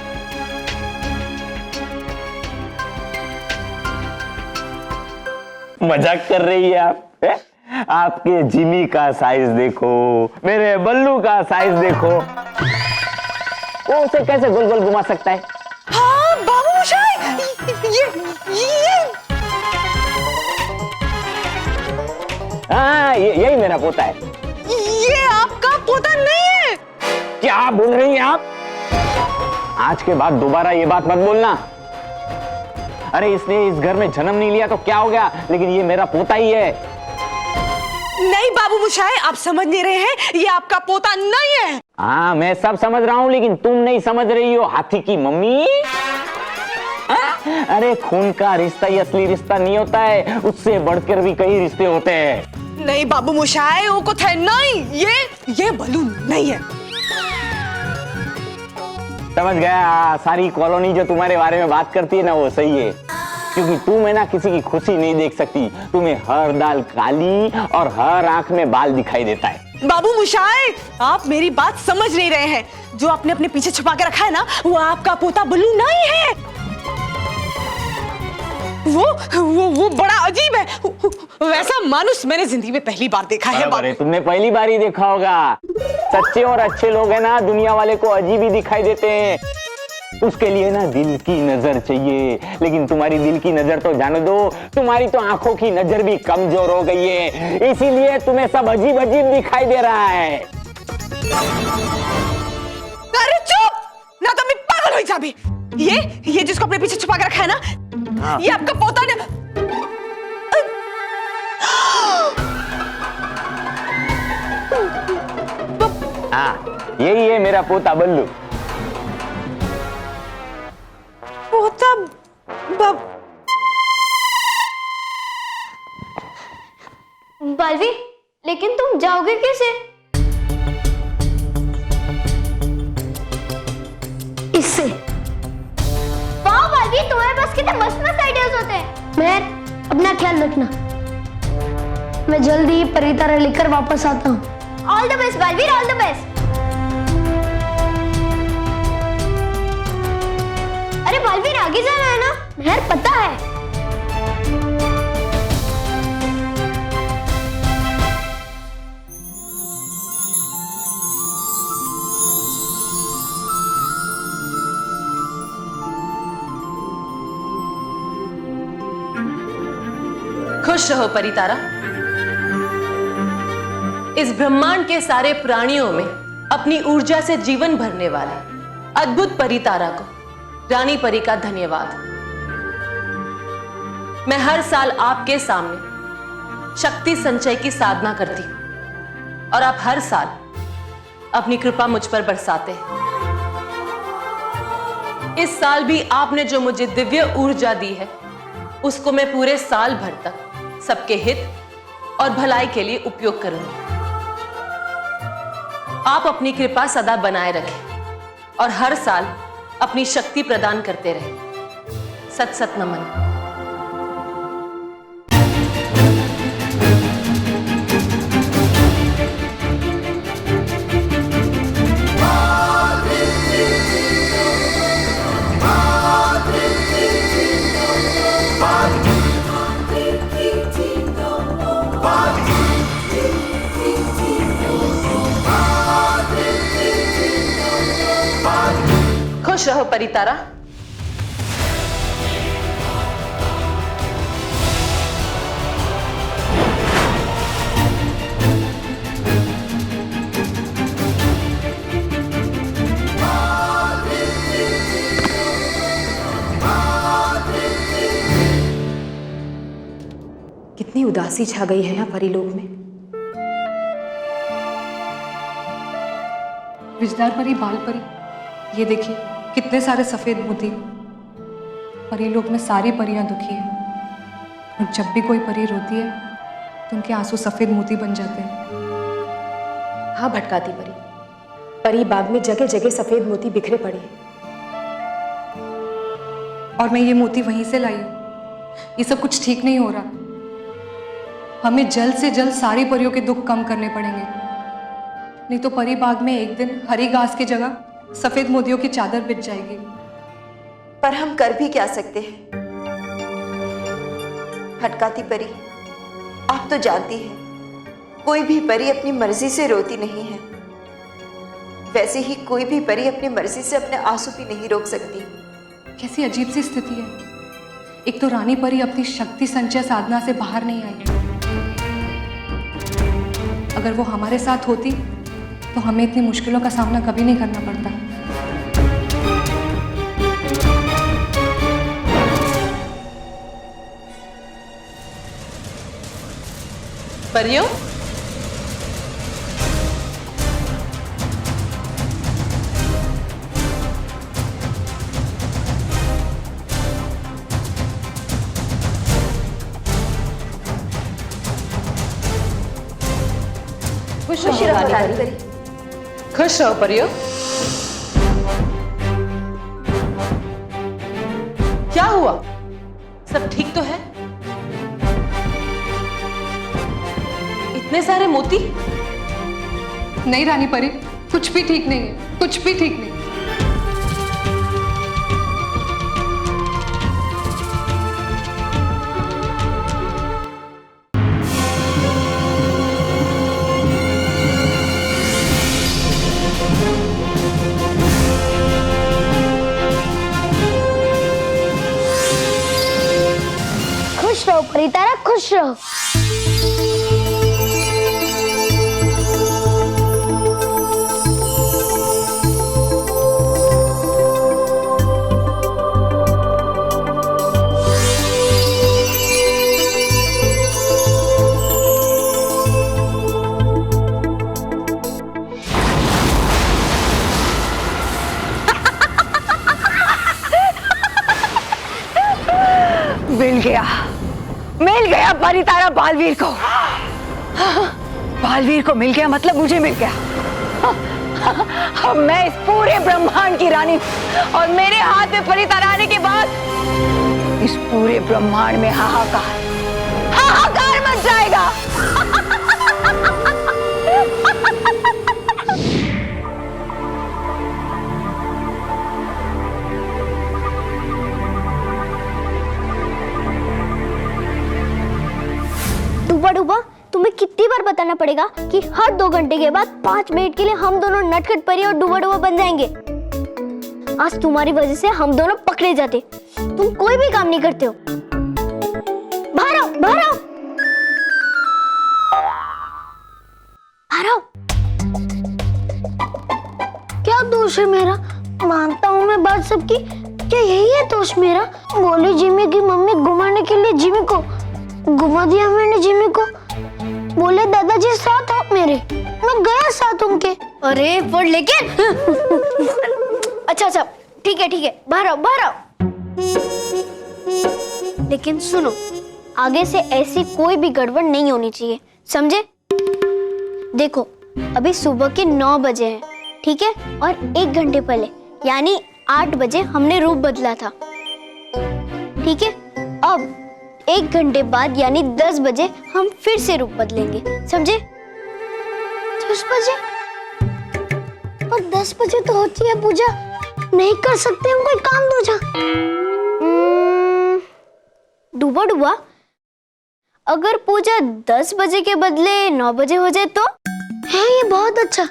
मजाक कर रही है आप? आपके जिमी का साइज देखो, मेरे बल्लू का साइज देखो। वो उसे कैसे गोल गोल घुमा सकता है? हाँ बाबू मुशाए, हाँ, यही मेरा पोता है। ये आपका पोता नहीं है। क्या बोल रही हैं आप? आज के बाद दोबारा ये बात मत बोलना। अरे इसने इस घर में जन्म नहीं लिया तो क्या हो गया, लेकिन ये मेरा पोता ही है। नहीं बाबू मुशाए, आप समझ नहीं रहे हैं, ये आपका पोता नहीं है। हाँ मैं सब समझ रहा हूँ, लेकिन तुम नहीं समझ रही हो। हाथी की मम्मी, अरे खून का रिश्ता ही असली रिश्ता नहीं होता है, उससे बढ़कर भी कई रिश्ते होते हैं। नहीं बाबू मुशाए, वो कुछ है नहीं, ये बल्लू नहीं है। समझ गया, सारी कॉलोनी जो तुम्हारे बारे में बात करती है ना वो सही है, क्योंकि तुम है ना किसी की खुशी नहीं देख सकती। तुम्हें हर दाल काली और हर आंख में बाल दिखाई देता है। बाबू मुशाए, आप मेरी बात समझ नहीं रहे हैं। जो आपने अपने पीछे छुपा के रखा है ना, वो आपका पोता बल्लू नहीं है। वो बड़ा अजीब है। वैसा मानुस मैंने जिंदगी में पहली बार देखा है। अरे तुमने पहली बार ही देखा होगा। सच्चे और अच्छे लोग है ना, दुनिया वाले को अजीब ही दिखाई देते हैं। उसके लिए ना दिल की नजर चाहिए, लेकिन तुम्हारी दिल की नजर तो जाने दो, तुम्हारी तो आंखों की नजर भी कमजोर हो गई है, इसीलिए तुम्हें सब अजीब अजीब दिखाई दे रहा है। अरे चुप ना, तो मैं पागल हो जाबी। ये जिसको अपने पीछे छुपा के रखा है ना, ये आपका पोता ने। हाँ, यही है मेरा पोता बल्लू। पोता बालवीर, लेकिन तुम जाओगे कैसे? इससे। वाह बालवीर, तुम्हारे पास कितने मस्त आइडियाज होते हैं। मेहर, अपना ख्याल रखना। मैं जल्दी ही परितारा लेकर वापस आता हूँ। All the best Baalveer, all the best. अरे बालवीर, आगे जाना है ना? मेहर, पता है। खुश रहो परितारा। इस ब्रह्मांड के सारे प्राणियों में अपनी ऊर्जा से जीवन भरने वाले अद्भुत परितारा को रानी परी का धन्यवाद। मैं हर साल आपके सामने शक्ति संचय की साधना करती हूं और आप हर साल अपनी कृपा मुझ पर बरसाते हैं। इस साल भी आपने जो मुझे दिव्य ऊर्जा दी है, उसको मैं पूरे साल भर तक सबके हित और भलाई के लिए उपयोग करूंगी। आप अपनी कृपा सदा बनाए रखें और हर साल अपनी शक्ति प्रदान करते रहें। सत सत नमन। खुश रहो परितारा। कितनी उदासी छा गई है ना परीलोक में। विजदार परी, बाल परी, ये देखिए कितने सारे सफेद मोती। परीलोक में सारी परियां दुखी हैं और जब भी कोई परी रोती है तो उनके आंसू सफेद मोती बन जाते हैं। हाँ भटकाती परी, परी बाग में जगह जगह सफेद मोती बिखरे पड़े हैं। और मैं ये मोती वहीं से लाई हूं। ये सब कुछ ठीक नहीं हो रहा। हमें जल्द से जल्द सारी परियों के दुख कम करने पड़ेंगे, नहीं तो परी बाग में एक दिन हरी घास की जगह सफेद मोतियों की चादर बिछ जाएगी। पर हम कर भी क्या सकते हैं? भटकाती परी, आप तो जानती हैं कोई भी परी अपनी मर्जी से रोती नहीं है। वैसे ही कोई भी परी अपनी मर्जी से अपने आंसू भी नहीं रोक सकती। कैसी अजीब सी स्थिति है। एक तो रानी परी अपनी शक्ति संचय साधना से बाहर नहीं आई। अगर वो हमारे साथ होती तो हमें इतनी मुश्किलों का सामना कभी नहीं करना पड़ता। परियों, खुश रहो रानी परी। खुश रहो परियों। क्या हुआ? सब ठीक तो है? इतने सारे मोती? नहीं रानी परी, कुछ भी ठीक नहीं है, कुछ भी ठीक नहीं। खुश रहो। मिल गया परितारा बालवीर को। बालवीर को मिल गया मतलब मुझे मिल गया। अब मैं इस पूरे ब्रह्मांड की रानी और मेरे हाथ में परितारा आने के बाद इस पूरे ब्रह्मांड में हाहाकार मच जाएगा। डूबा डूबा, तुम्हें कितनी बार बताना पड़ेगा कि हर 2 घंटे के बाद 5 मिनट के लिए हम दोनों नटखट परी और डूबा डूबा बन जाएंगे। आज तुम्हारी वजह से हम दोनों पकड़े जाते। तुम कोई भी काम नहीं करते हो। बाहर आओ, बाहर आओ, बाहर आओ। क्या दोष है मेरा? मानता हूँ मैं बात सबकी। क्या यही है दोष मेरा? बोली जिमी की मम्मी घुमाने के लिए जिमी को घुमा दिया मैंने जिमी को। बोले दादाजी साथ हो मेरे, मैं गया साथ उनके। अरे पर लेकिन अच्छा ठीक है, बाहर आओ, बाहर आओ। लेकिन सुनो, आगे से ऐसी कोई भी गड़बड़ नहीं होनी चाहिए, समझे? देखो अभी सुबह के 9 बजे हैं, ठीक है? और 1 घंटे पहले यानी 8 बजे हमने रूप बदला था, ठीक है? अब 1 घंटे बाद यानी 10 बजे हम फिर से रूप बदलेंगे, समझे? 10 बजे? पर 10 बजे तो होती है पूजा, नहीं कर सकते हम कोई काम दूजा? डूबा डूबा, अगर पूजा 10 बजे के बदले 9 बजे हो जाए तो? है ये बहुत अच्छा,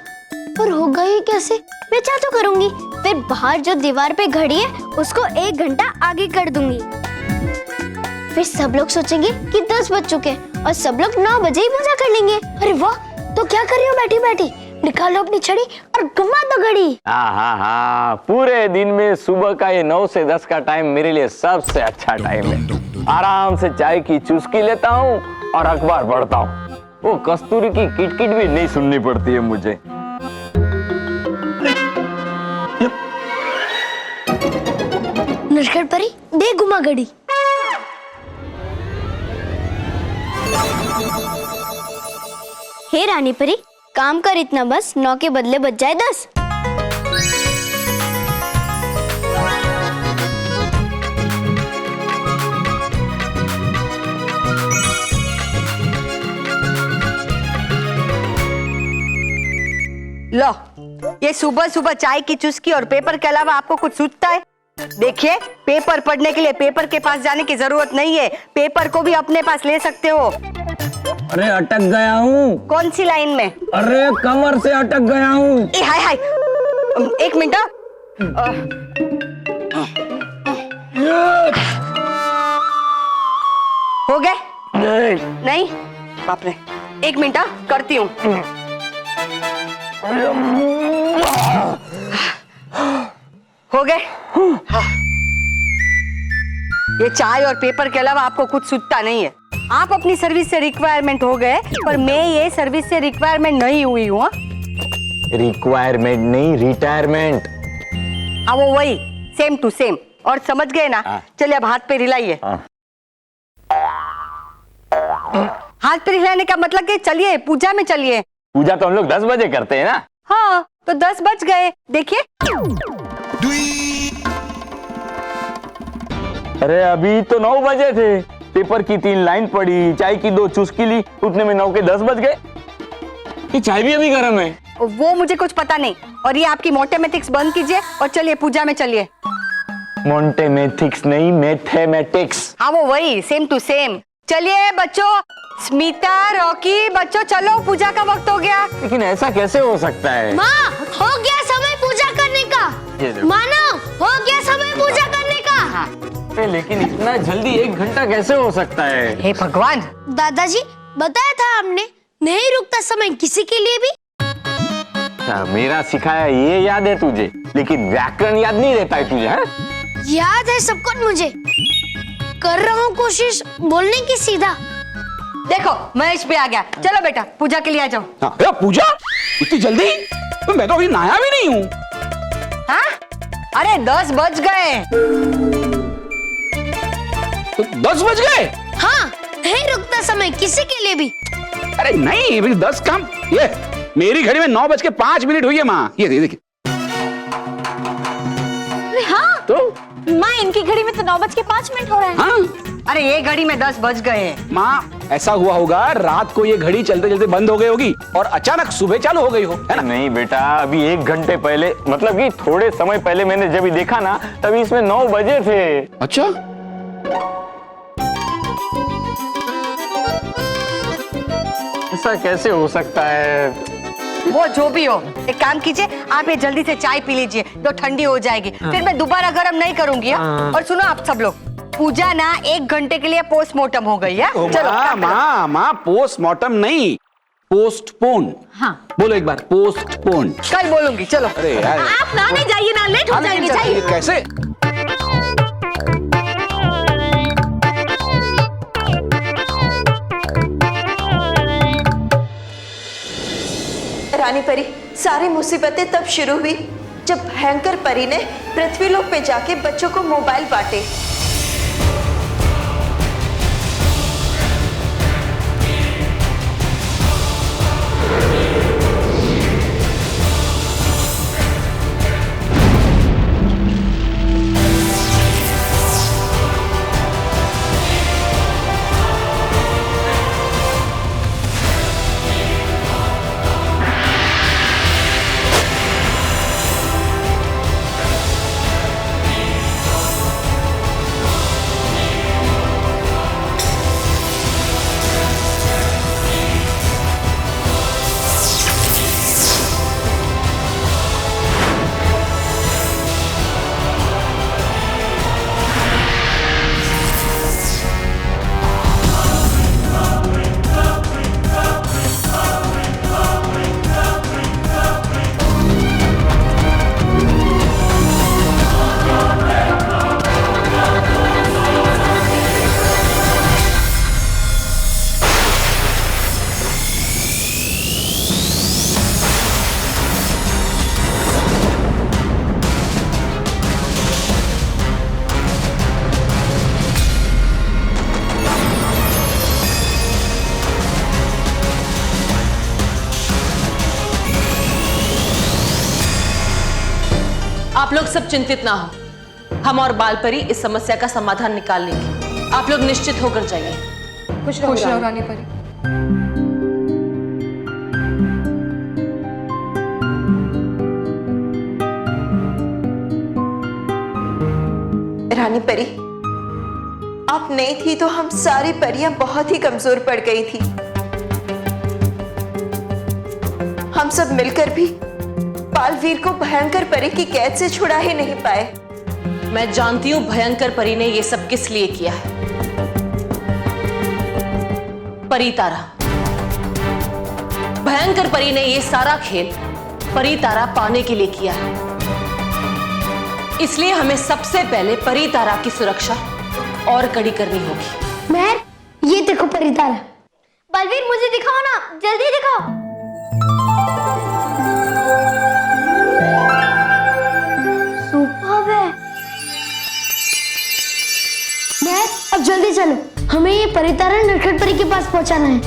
पर होगा ये कैसे? मैं क्या तो करूंगी, फिर बाहर जो दीवार पे घड़ी है उसको 1 घंटा आगे कर दूंगी। फिर सब लोग सोचेंगे कि 10 बज चुके हैं और सब लोग 9 बजे ही पूजा कर लेंगे। अरे वाह, तो क्या कर रही हो बैठी बैठी? निकालो अपनी छड़ी और घुमा दो घड़ी। हाँ, पूरे दिन में सुबह का ये 9 से 10 का टाइम मेरे लिए सबसे अच्छा टाइम है। आराम से चाय की चुस्की लेता हूँ और अखबार पढ़ता हूँ। वो कस्तूरी की किटकिट भी नहीं सुननी पड़ती है मुझे। नटखट परी, दे घुमा घड़ी। हे रानी परी, काम कर इतना बस, 9 के बदले बज जाए 10। लो, ये सुबह सुबह चाय की चुस्की और पेपर के अलावा आपको कुछ सूझता है? देखिए, पेपर पढ़ने के लिए पेपर के पास जाने की जरूरत नहीं है, पेपर को भी अपने पास ले सकते हो। अरे अटक गया हूँ। कौन सी लाइन में? अरे कमर से अटक गया हूँ। हाय हाय, 1 मिनट। हो गए? नहीं, बाप रे, 1 मिनट करती हूँ। हो गए? हाँ। ये चाय और पेपर के अलावा आपको कुछ सूझता नहीं है। आप अपनी सर्विस से रिक्वायरमेंट हो गए, पर मैं ये सर्विस से रिक्वायरमेंट नहीं हुई हूँ। रिक्वायरमेंट नहीं, रिटायरमेंट। हाँ, वो वही, सेम टू सेम। और समझ गए ना? चलिए अब हाथ पे हिलाइए। हाथ पे हिलाने का मतलब कि चलिए पूजा में चलिए। पूजा तो हम लोग 10 बजे करते हैं ना? हाँ, तो 10 बज गए, देखिए। अरे अभी तो 9 बजे थे। पेपर की 3 लाइन पढ़ी, चाय की 2 चुस्की ली, उतने में 9 के 10 बज गए। ये चाय भी अभी गर्म है। वो मुझे कुछ पता नहीं। और ये आपकी मोटेमेटिक्स बंद कीजिए और चलिए पूजा में चलिए। मोटेमेटिक्स नहीं, मैथमेटिक्स। हाँ, वो वही, सेम टू सेम। चलिए बच्चों, स्मिता, रॉकी, बच्चों चलो, पूजा का वक्त हो गया। लेकिन ऐसा कैसे हो सकता है? माँ, हो गया समय पूजा करने का। मानो, हो गया समय पूजा करने का। लेकिन इतना जल्दी 1 घंटा कैसे हो सकता है? हे भगवान, दादाजी बताया था हमने, नहीं रुकता समय किसी के लिए भी। अच्छा, मेरा सिखाया ये याद है तुझे, लेकिन व्याकरण याद नहीं रहता है तुझे? है याद है सब कुछ मुझे, कर रहा हूँ कोशिश बोलने की सीधा। देखो महेश भी आ गया, चलो बेटा पूजा के लिए आ जाओ। हाँ, पूजा इतनी जल्दी? तो मैं तो अभी नहाया भी नहीं हूँ। हाँ? अरे 10 बज गए। तो 10 बज गए? हाँ, नहीं रुकता समय किसी के लिए भी। अरे नहीं, अभी 10 काम। ये मेरी घड़ी में 9:05 हुई है माँ। ये देखिए। हाँ तो माँ इनकी घड़ी में तो 9:05 हो रहे हैं। हाँ अरे ये घड़ी में 10 बज गए। माँ, ऐसा हुआ होगा रात को ये घड़ी चलते चलते बंद हो गई होगी और अचानक सुबह चालू हो गई हो, है ना? नहीं बेटा, अभी 1 घंटे पहले, मतलब कि थोड़े समय पहले मैंने जब देखा ना, तभी इसमें 9 बजे थे। अच्छा, ऐसा कैसे हो सकता है? वो जो भी हो, एक काम कीजिए, आप ये जल्दी से चाय पी लीजिए तो ठंडी हो जाएगी। फिर मैं दोबारा गर्म नहीं करूंगी। और सुनो आप सब लोग, पूजा ना 1 घंटे के लिए पोस्टमार्टम हो गई है। चलो माँ पोस्टमार्टम नहीं, पोस्टपोन। हाँ बोलो एक बार, पोस्टपोन। कल बोलूंगी। चलो अरे यार, आप नहाने जाइए ना, लेट हो जाएंगे। ये कैसे? रानी परी, सारी मुसीबतें तब शुरू हुई जब भयंकर परी ने पृथ्वीलोक पे जाके बच्चों को मोबाइल बांटे। आप लोग सब चिंतित ना हो, हम और बालपरी इस समस्या का समाधान निकाल लेंगे। आप लोग निश्चित होकर जाइए। खुश रहो रानी परी। रानी परी, आप नहीं थी तो हम सारी परियां बहुत ही कमजोर पड़ गई थी। हम सब मिलकर भी बालवीर को भयंकर परी की कैद से छुड़ा ही नहीं पाए। मैं जानती हूं भयंकर परी ने यह सब किस लिए किया है। परी तारा, भयंकर परी ने यह सारा खेल परी तारा पाने के लिए किया है। इसलिए हमें सबसे पहले परी तारा की सुरक्षा और कड़ी करनी होगी। महर, ये देखो परी तारा। बलवीर मुझे दिखाओ ना, जल्दी दिखाओ। सुपर्ब है। महर, अब जल्दी चलो, हमें ये परी तारा नटखट परी के पास पहुंचाना है।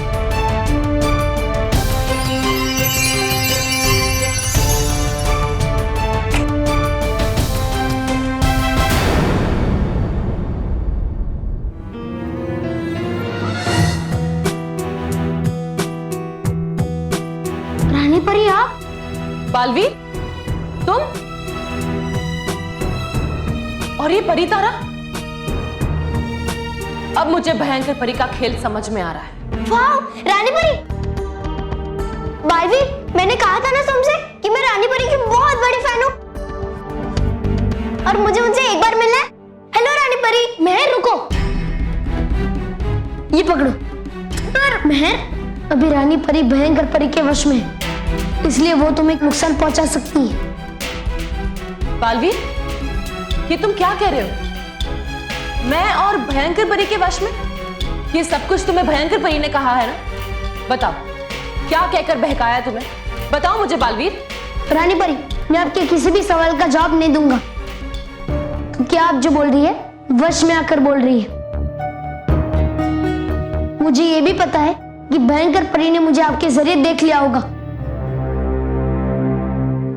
रानी परी, आप? बालवीर, तुम? और ये परी तारा? अब मुझे भयंकर परी का खेल समझ में आ रहा है। वाह, रानी परी! बालवीर, मैंने कहा था ना तुमसे कि मैं रानी परी की बहुत बड़ी फैन हूँ और मुझे उनसे एक बार मिलना है। हेलो रानी परी, महर रुको, ये पकड़ो। पर मेहर, अभी रानी परी भयंकर परी के वश में है, इसलिए वो तुम्हें नुकसान पहुंचा सकती है। बालवीर, ये तुम क्या कह रहे हो? मैं और भयंकर परी के वश में? ये सब कुछ तुम्हें भयंकर परी ने कहा है ना? बताओ, क्या कहकर बहकाया तुम्हें? बताओ मुझे बालवीर। रानी परी, मैं आपके किसी भी सवाल का जवाब नहीं दूंगा, क्योंकि आप जो बोल रही है वश में आकर बोल रही है। मुझे ये भी पता है कि भयंकर परी ने मुझे आपके जरिए देख लिया होगा,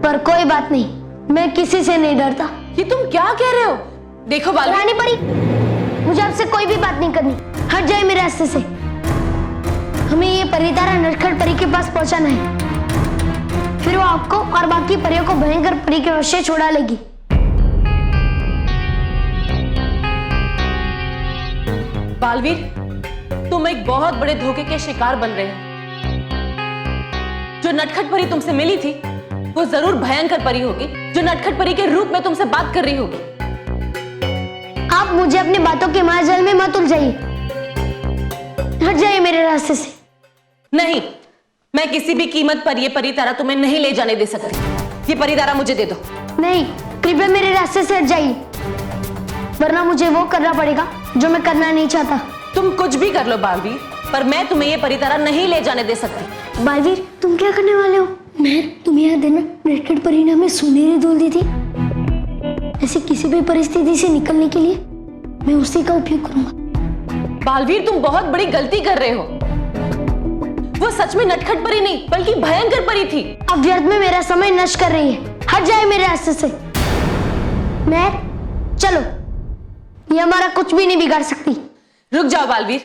पर कोई बात नहीं, मैं किसी से नहीं डरता। ये तुम क्या कह रहे हो? देखो बालवीर। रानी परी, मुझे आपसे कोई भी बात नहीं करनी, हट जाए मेरे रास्ते से। हमें ये परितारा नटखट परी के पास पहुंचाना है, फिर वो आपको और बाकी परियों को भयंकर परी के वश से छुड़ा लेगी। बालवीर, तुम एक बहुत बड़े धोखे के शिकार बन रहे हो। जो नटखट परी तुमसे मिली थी वो जरूर भयंकर परी होगी, जो नटखट परी के रूप में तुमसे बात कर रही होगी। आप मुझे अपनी बातों के मायाजाल में मत उलझाइए, हट जाइए मेरे रास्ते से। नहीं, मैं किसी भी कीमत पर ये परितारा तुम्हें नहीं ले जाने दे सकती। ये परितारा मुझे दे दो। नहीं, कृपया मेरे रास्ते से हट जाइए, वरना मुझे वो करना पड़ेगा जो मैं करना नहीं चाहता। तुम कुछ भी कर लो बालवीर, पर मैं तुम्हें ये परितारा नहीं ले जाने दे सकती। बालवीर, तुम क्या करने वाले हो? मैं तुम्हें याद है ना, नटखट परी ने हमें सुनहरी धूल दी थी। ऐसे किसी भी परिस्थिति से निकलने के लिए मैं उसी का उपयोग करूंगा। बालवीर, तुम बहुत बड़ी गलती कर रहे हो। वो सच में नटखट परी नहीं बल्कि भयंकर परी थी। अब व्यर्थ में मेरा समय नष्ट कर रही है, हट जाए मेरे रास्ते से। मैं चलो, ये हमारा कुछ भी नहीं बिगाड़ सकती। रुक जाओ बालवीर।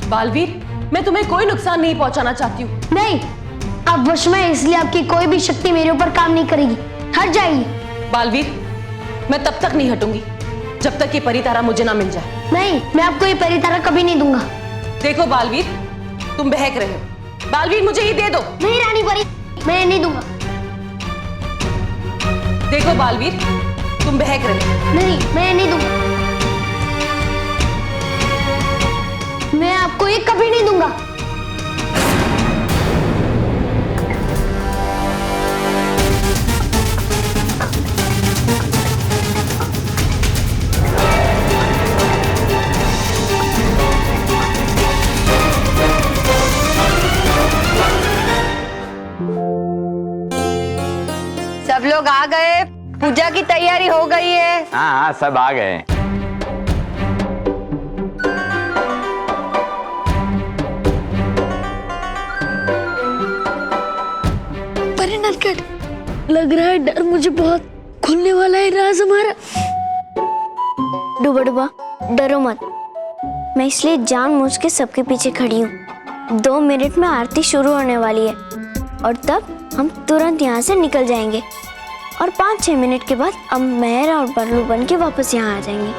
बालवीर, मैं तुम्हें कोई नुकसान नहीं पहुंचाना चाहती हूँ। नहीं, आप वश में, इसलिए आपकी कोई भी शक्ति मेरे ऊपर काम नहीं करेगी, हट जाइए। बालवीर, मैं तब तक नहीं हटूंगी जब तक ये परितारा मुझे ना मिल जाए। नहीं, मैं आपको ये परितारा कभी नहीं दूंगा। देखो बालवीर, तुम बहक रहे हो। बालवीर, मुझे ये दे दो। नहीं रानी परी, मैं नहीं दूंगा। देखो बालवीर, तुम बहक रहे हो। नहीं, मैं नहीं दूंगा। मैं आपको ये कभी नहीं दूंगा। सब लोग आ गए, पूजा की तैयारी हो गई है। हाँ हाँ, सब आ गए। परी नटखट, लग रहा है डर मुझे बहुत खुलने वाला है राज हमारा। डूबा डूबा, डरो मत, मैं इसलिए जानबूझ के सबके पीछे खड़ी हूँ। 2 मिनट में आरती शुरू होने वाली है और तब हम तुरंत यहाँ से निकल जाएंगे और 5-6 मिनट के बाद हम मेहर और बल्लू बन के वापस यहाँ आ जाएंगे।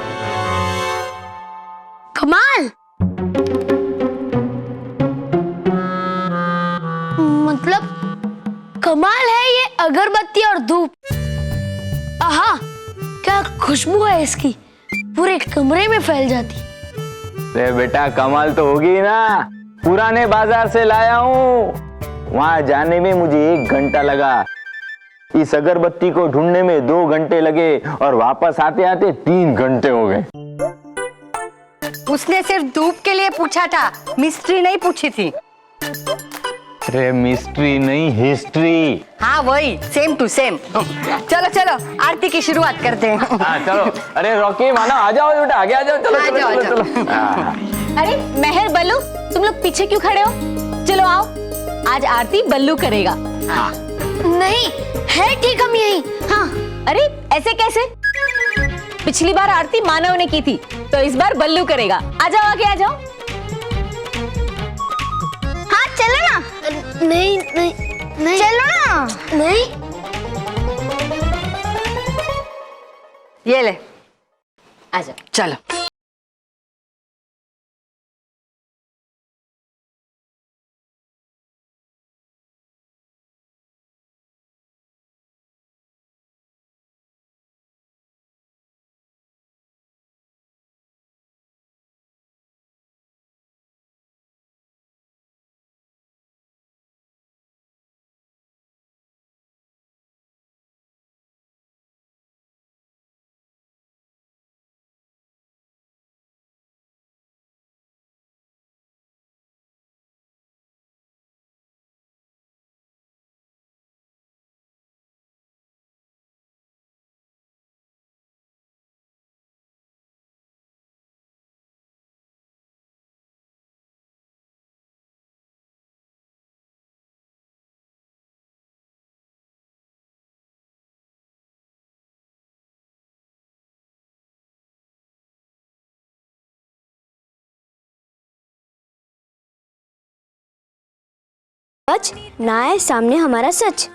कमाल, मतलब कमाल है ये अगरबत्ती और धूप। आहा, क्या खुशबू है इसकी, पूरे कमरे में फैल जाती। अरे बेटा, कमाल तो होगी ना, पुराने बाजार से लाया हूँ। वहां जाने में मुझे 1 घंटा लगा, इस अगरबत्ती को ढूंढने में 2 घंटे लगे और वापस आते आते 3 घंटे हो गए। उसने सिर्फ धूप के लिए पूछा था, मिस्ट्री नहीं पूछी थी। अरे मिस्ट्री नहीं, हिस्ट्री। हाँ वही, सेम टू सेम। चलो चलो, आरती की शुरुआत करते हैं। हाँ चलो। अरे रॉकी, मानो आ जाओ बेटा, आगे आ जाओ। चलो आ चलो जाओ, चलो चलो। हाँ। अरे मेहर, बल्लू, तुम लोग पीछे क्यों खड़े हो? चलो आओ, आज आरती बल्लू करेगा। नहीं है, ठीक हम यही। हाँ। अरे ऐसे कैसे? पिछली बार आरती मानव ने की थी, तो इस बार बल्लू करेगा। आ जाओ, आगे आ जाओ। हाँ चलो ना। नहीं नहीं नहीं, चलो ना। नहीं। ये ले, आ जाओ। चलो। सच ना है सामने हमारा सच।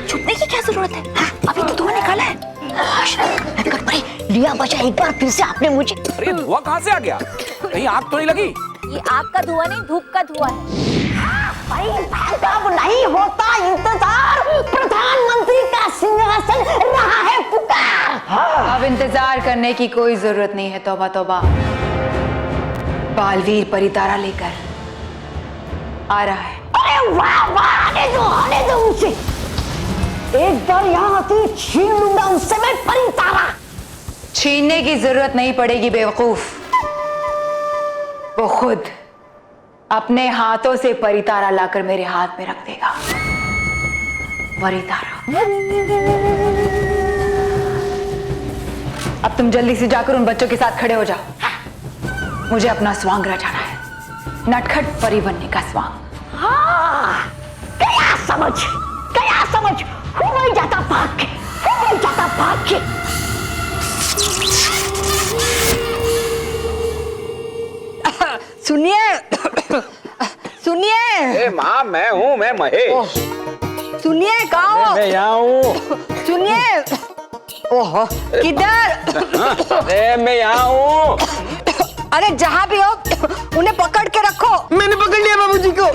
छुपने की क्या जरूरत है? अभी तो धुआं निकाला है। लिया बचा, एक बार फिर से आपने मुझे। अरे धुआं कहाँ से आ गया? कहीं आग तो नहीं लगी? ये आग का धुआं नहीं, धूप का धुआं है। अब नहीं होता इंतजार, प्रधानमंत्री का सिंहासन रहा है पुकार। अब इंतजार करने की कोई जरूरत नहीं है। तौबा तौबा, बालवीर परितारा लेकर आ रहा है। अरे वाह वाह, आने दो मुझे। एक बार यहाँ आती छीन लूंगा उनसे मैं परितारा। छीनने की जरूरत नहीं पड़ेगी बेवकूफ, वो खुद अपने हाथों से परितारा लाकर मेरे हाथ में रख देगा। परितारा, अब तुम जल्दी से जाकर उन बच्चों के साथ खड़े हो जाओ। मुझे अपना स्वांग रचाना है, नटखट परी बनने का स्वांग। हाँ, क्या समझ, हो ही जाता भाग के। सुनिए। ए माँ, मैं हूँ, मैं महेश। सुनिए, कहाँ हो? मैं यहाँ हूँ। सुनिए। ओहो, किधर? अरे मैं यहाँ हूँ। अरे जहाँ भी हो उन्हें पकड़ के रखो। मैंने पकड़ लिया बाबूजी को।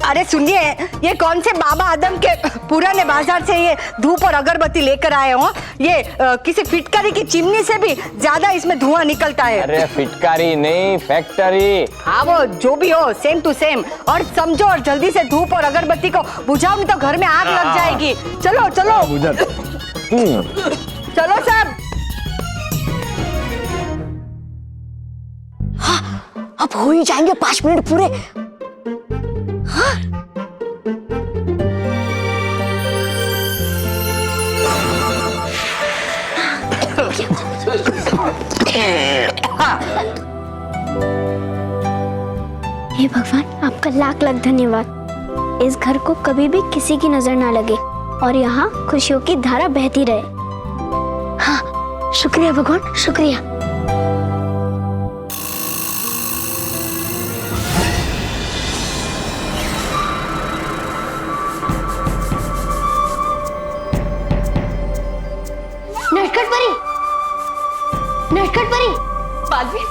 अरे सुनिए, ये कौन से बाबा आदम के पुराने बाजार से ये धूप और अगरबत्ती लेकर आए हो? ये किसी फिटकारी की चिमनी से भी ज्यादा इसमें धुआं निकलता है। अरे फिटकारी नहीं, फैक्ट्री। हाँ वो जो भी हो, सेम टू सेम। और समझो और जल्दी से धूप और अगरबत्ती को बुझाओ, नहीं तो घर में आग लग जाएगी। चलो चलो चलो सब। अब हो ही जाएंगे 5 मिनट पूरे। हाँ? हे भगवान, आपका लाख लाख धन्यवाद। इस घर को कभी भी किसी की नजर ना लगे और यहाँ खुशियों की धारा बहती रहे। हाँ, शुक्रिया भगवान, शुक्रिया। नटखट परी, बालवीर,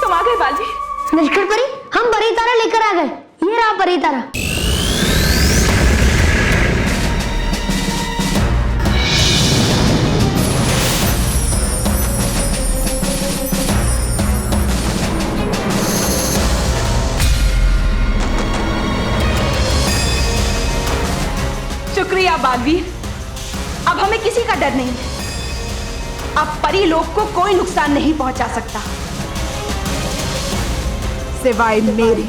तुम आ गए बालवीर। नटखट परी, हम परितारा लेकर आ गए। ये रहा परितारा। शुक्रिया बालवीर, अब हमें किसी का डर नहीं है। अब परी लोग को कोई नुकसान नहीं पहुंचा सकता सिवाय मेरे।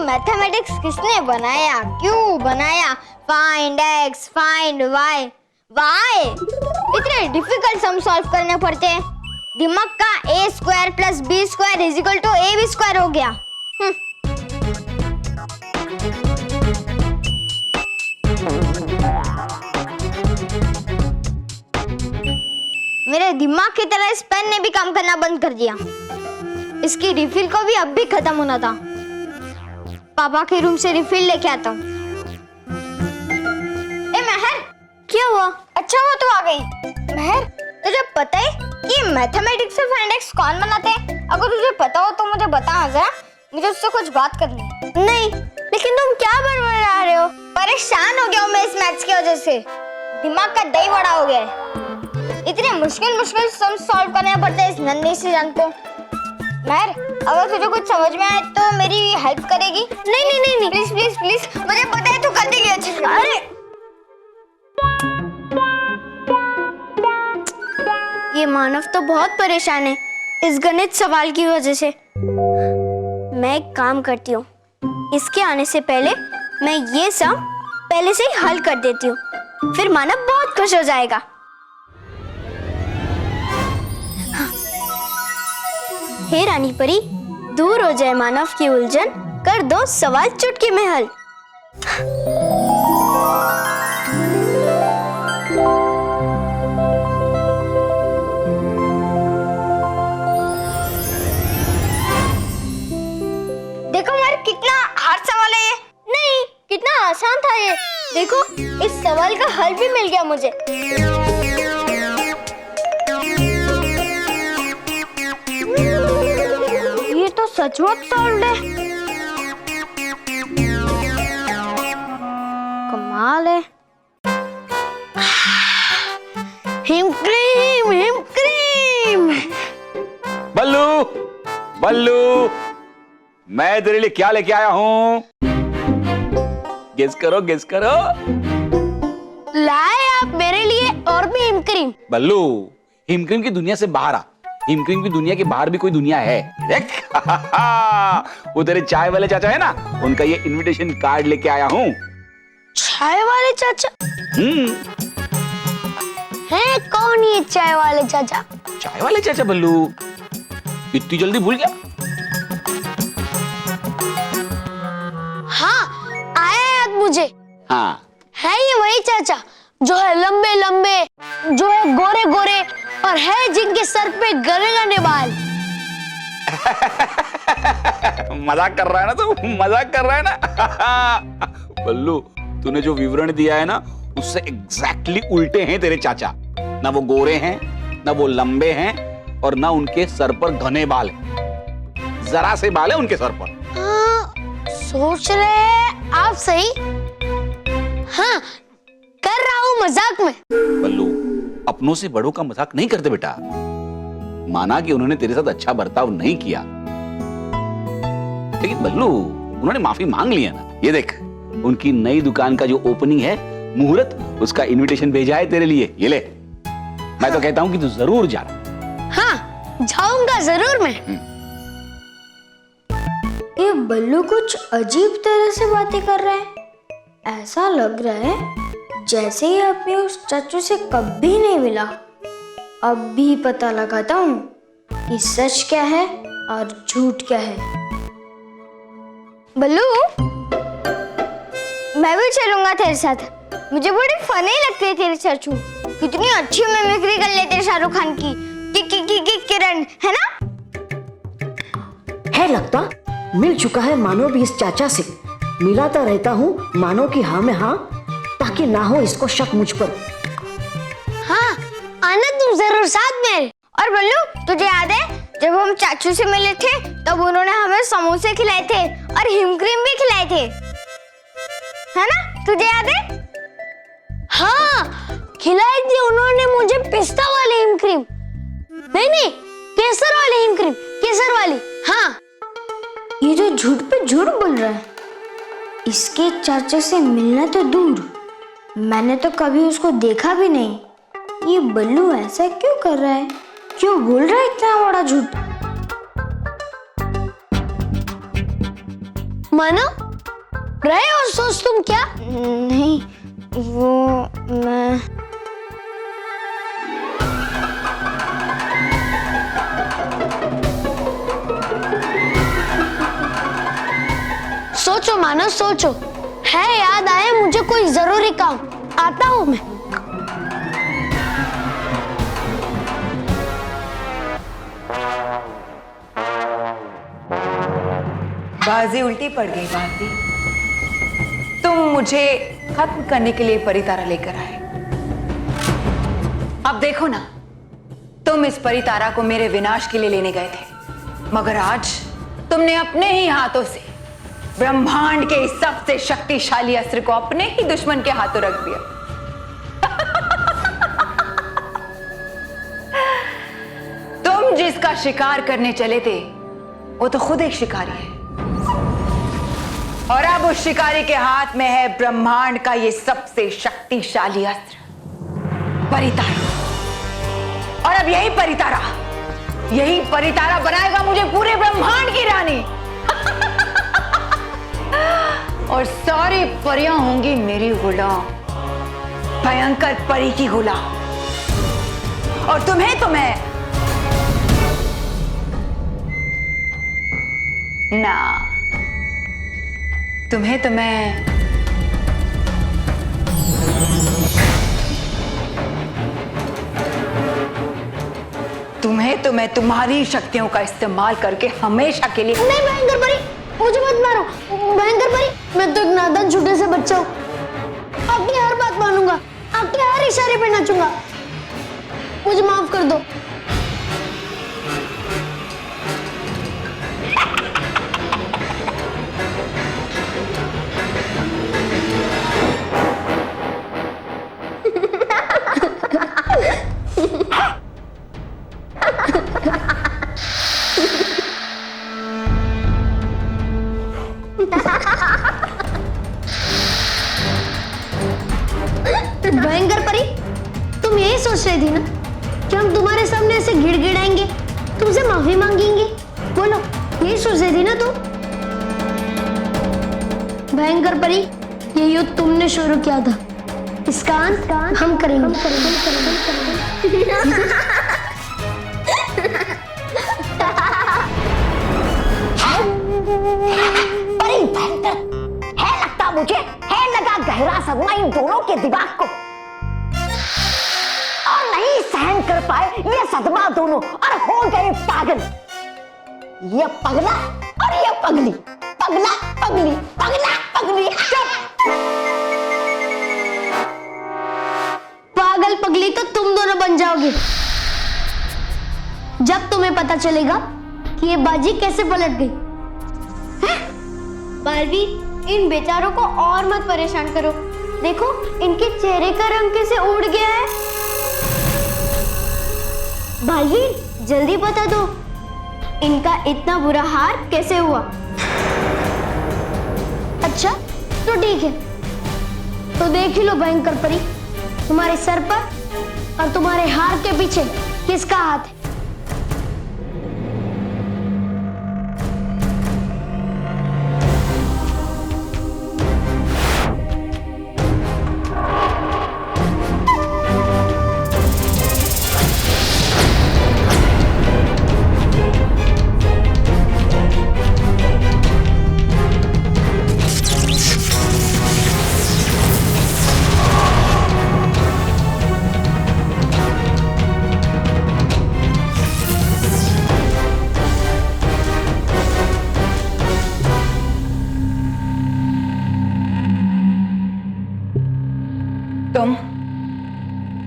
मैथमेटिक्स किसने बनाया, क्यों बनाया? Find X, find Y. Why इतने डिफिकल्ट सम सॉल्व करने पड़ते हैं। दिमाग का a² + b² = ab² हो गया। मेरे दिमाग की तरह इस पेन ने भी काम करना बंद कर दिया। इसकी रिफिल को भी अब भी खत्म होना था। पापा के रूम से रिफिल लेके आता हूँ। ए महर, क्या हुआ? अच्छा हुआ तू आ गई। महर, तुझे पता है कि मैथमेटिक्स और फाइंडेक्स कौन बनाते हैं? अगर तुझे पता हो तो मुझे बता जरा, मुझे उससे कुछ बात करनी है। नहीं, लेकिन तुम क्या बड़बड़ा रहे हो? परेशान हो गया हूँ मैं इस मैथ्स की वजह से, दिमाग का दही बड़ा हो गया है। इतने मुश्किल मुश्किल सम सॉल्व करने पड़ते हैं इस नन्ही सी जान को। महर, अगर तुझे कुछ समझ में आए तो मेरी हेल्प करेगी? नहीं नहीं नहीं नहीं, प्लीज प्लीज प्लीज, मुझे पता है तू कर देगी अच्छे से। अरे ये मानव तो बहुत परेशान है इस गणित सवाल की वजह से। मैं एक काम करती हूँ, इसके आने से पहले मैं ये सम पहले से ही हल कर देती हूँ, फिर मानव बहुत खुश हो जाएगा। हे रानी परी, दूर हो जाए मानव की उलझन, कर दो सवाल चुटकी में हल। देखो यार कितना हार्ड सवाल है ये। नहीं, कितना आसान था ये। देखो इस सवाल का हल भी मिल गया मुझे। ये तो सचमुच सॉल्व है, कमाल है। हिम क्रीम, हिम क्रीम। बल्लू, बल्लू, मैं तेरे लिए क्या लेके आया हूं? गेस करो, गेस करो। लाए आप मेरे लिए और भी हिम क्रीम। बल्लू, हिम क्रीम की दुनिया से बाहर आ। हिम क्रीम की दुनिया के बाहर भी कोई दुनिया है, देख। वो तेरे चाय वाले चाचा है ना, उनका ये इनविटेशन कार्ड लेके आया हूँ। चाय वाले चाचा? है कौन ये चाय वाले चाचा? चाय वाले चाचा बल्लू, इतनी जल्दी भूल गया? हाँ, आया याद मुझे। हाँ, है ये वही चाचा जो है लंबे लंबे, जो है गोरे गोरे और है जिनके सर पे गने गने बाल। मजाक कर रहा है ना तू, मजाक कर रहा है ना। बल्लू, तूने जो विवरण दिया है ना, उससे एग्जैक्टली उल्टे हैं तेरे चाचा। ना वो गोरे हैं, ना वो लंबे हैं, और ना उनके सर पर घने बाल हैं। जरा से बाल है उनके सर पर। सोच रहे हैं आप सही? हाँ, कर रहा हूँ मजाक में। बल्लू, अपनों से बड़ों का मजाक नहीं करते बेटा। माना कि उन्होंने तेरे साथ अच्छा बर्ताव नहीं किया, लेकिन बल्लू उन्होंने माफी मांग लिया ना। ये देख, उनकी नई दुकान का जो ओपनिंग है, मुहूर्त, उसका इनविटेशन भेजा है तेरे लिए। ये ले। मैं तो कहता हूं कि तू जरूर जा। हाँ, जाऊंगा जरूर मैं। ये बल्लू कुछ अजीब तरह से बातें कर रहा है। ऐसा लग रहा है जैसे ही अपने उस चाचू से कभी नहीं मिला। अब भी पता लगाता हूँ कि सच क्या है और झूठ क्या है। बल्लू, मैं भी चलूंगा तेरे साथ। मुझे बड़ी फनी लगती है तेरे चाचू। कितनी अच्छी मिमिक्री कर लेते हैं शाहरुख खान की। किरण, है ना? है लगता मिल चुका है मानो भी इस चाचा से। मिलाता रहता हूँ मानो की हाँ में हाँ, ताकि ना हो इसको शक मुझ पर। हाँ, आना तुम जरूर साथ में। और बल्लू, तुझे याद है जब हम चाचू से मिले थे तब उन्होंने हमें समोसे खिलाए थे और हिमक्रीम भी खिलाए थे, है ना? तुझे याद है? हाँ, खिलाई थी उन्होंने मुझे पिस्ता वाली हिमक्रीम। नहीं, केसर वाली हिमक्रीम, केसर वाली। हाँ, ये जो झूठ पे झूठ बोल रहा है, इसके चाचा से मिलना तो दूर, मैंने तो कभी उसको देखा भी नहीं। ये बल्लू ऐसा क्यों कर रहा है? क्यों बोल रहा है इतना बड़ा झूठ? मानो रहे हो सोच तुम क्या? नहीं, वो मैं सोचो मानो, सोचो। है याद आए मुझे कोई जरूरी काम। आता हूँ मैं। बाजी उल्टी पड़ गई भारती। तुम मुझे खत्म करने के लिए परितारा लेकर आए। अब देखो ना, तुम इस परितारा को मेरे विनाश के लिए लेने गए थे, मगर आज तुमने अपने ही हाथों से ब्रह्मांड के इस सबसे शक्तिशाली अस्त्र को अपने ही दुश्मन के हाथों रख दिया। तुम जिसका शिकार करने चले थे वो तो खुद एक शिकारी है, और अब उस शिकारी के हाथ में है ब्रह्मांड का ये सबसे शक्तिशाली अस्त्र परितारा। और अब यही परितारा बनाएगा मुझे पूरे ब्रह्मांड की रानी। और सारी परियां होंगी मेरी गुलाम, भयंकर परी की गुलाम। और तुम्हें तो मैं तुम्हारी शक्तियों का इस्तेमाल करके हमेशा के लिए। नहीं भयंकर परी, मुझे मत मारो। भयंकर परी, मैं तो एक नादान छोटे से बच्चा हूँ। आपकी हर बात मानूंगा, आपके हर इशारे पे नाचूंगा। मुझे माफ कर दो। भयंकर परी, तुम यही सोच रही थी ना कि हम तुम्हारे सामने ऐसे गिड़गिड़ाएंगे, तुमसे माफी मांगेंगे? बोलो, यही सोच रही थी ना तुम? भयंकर परी, ये युद्ध तुमने शुरू किया था, इसका अंत हम करेंगे। परी भयंकर है लगता मुझे, है लगा गहरा सदमा इन दोनों के दिमाग को, और नहीं सहन कर पाए ये सदमा दोनों, और हो गए पागल। ये पगला और ये पगली, पगला पगली, पगला पगली। पागल पगली तो तुम दोनों बन जाओगे जब तुम्हें पता चलेगा कि ये बाजी कैसे पलट गई। बालवीर, इन बेचारों को और मत परेशान करो। देखो, इनके चेहरे का रंग कैसे उड़ गया है। बालवीर, जल्दी बता दो, इनका इतना बुरा हार कैसे हुआ? अच्छा, तो ठीक है, तो देख ही लो भयंकर परी, तुम्हारे सर पर और तुम्हारे हार के पीछे किसका हाथ है।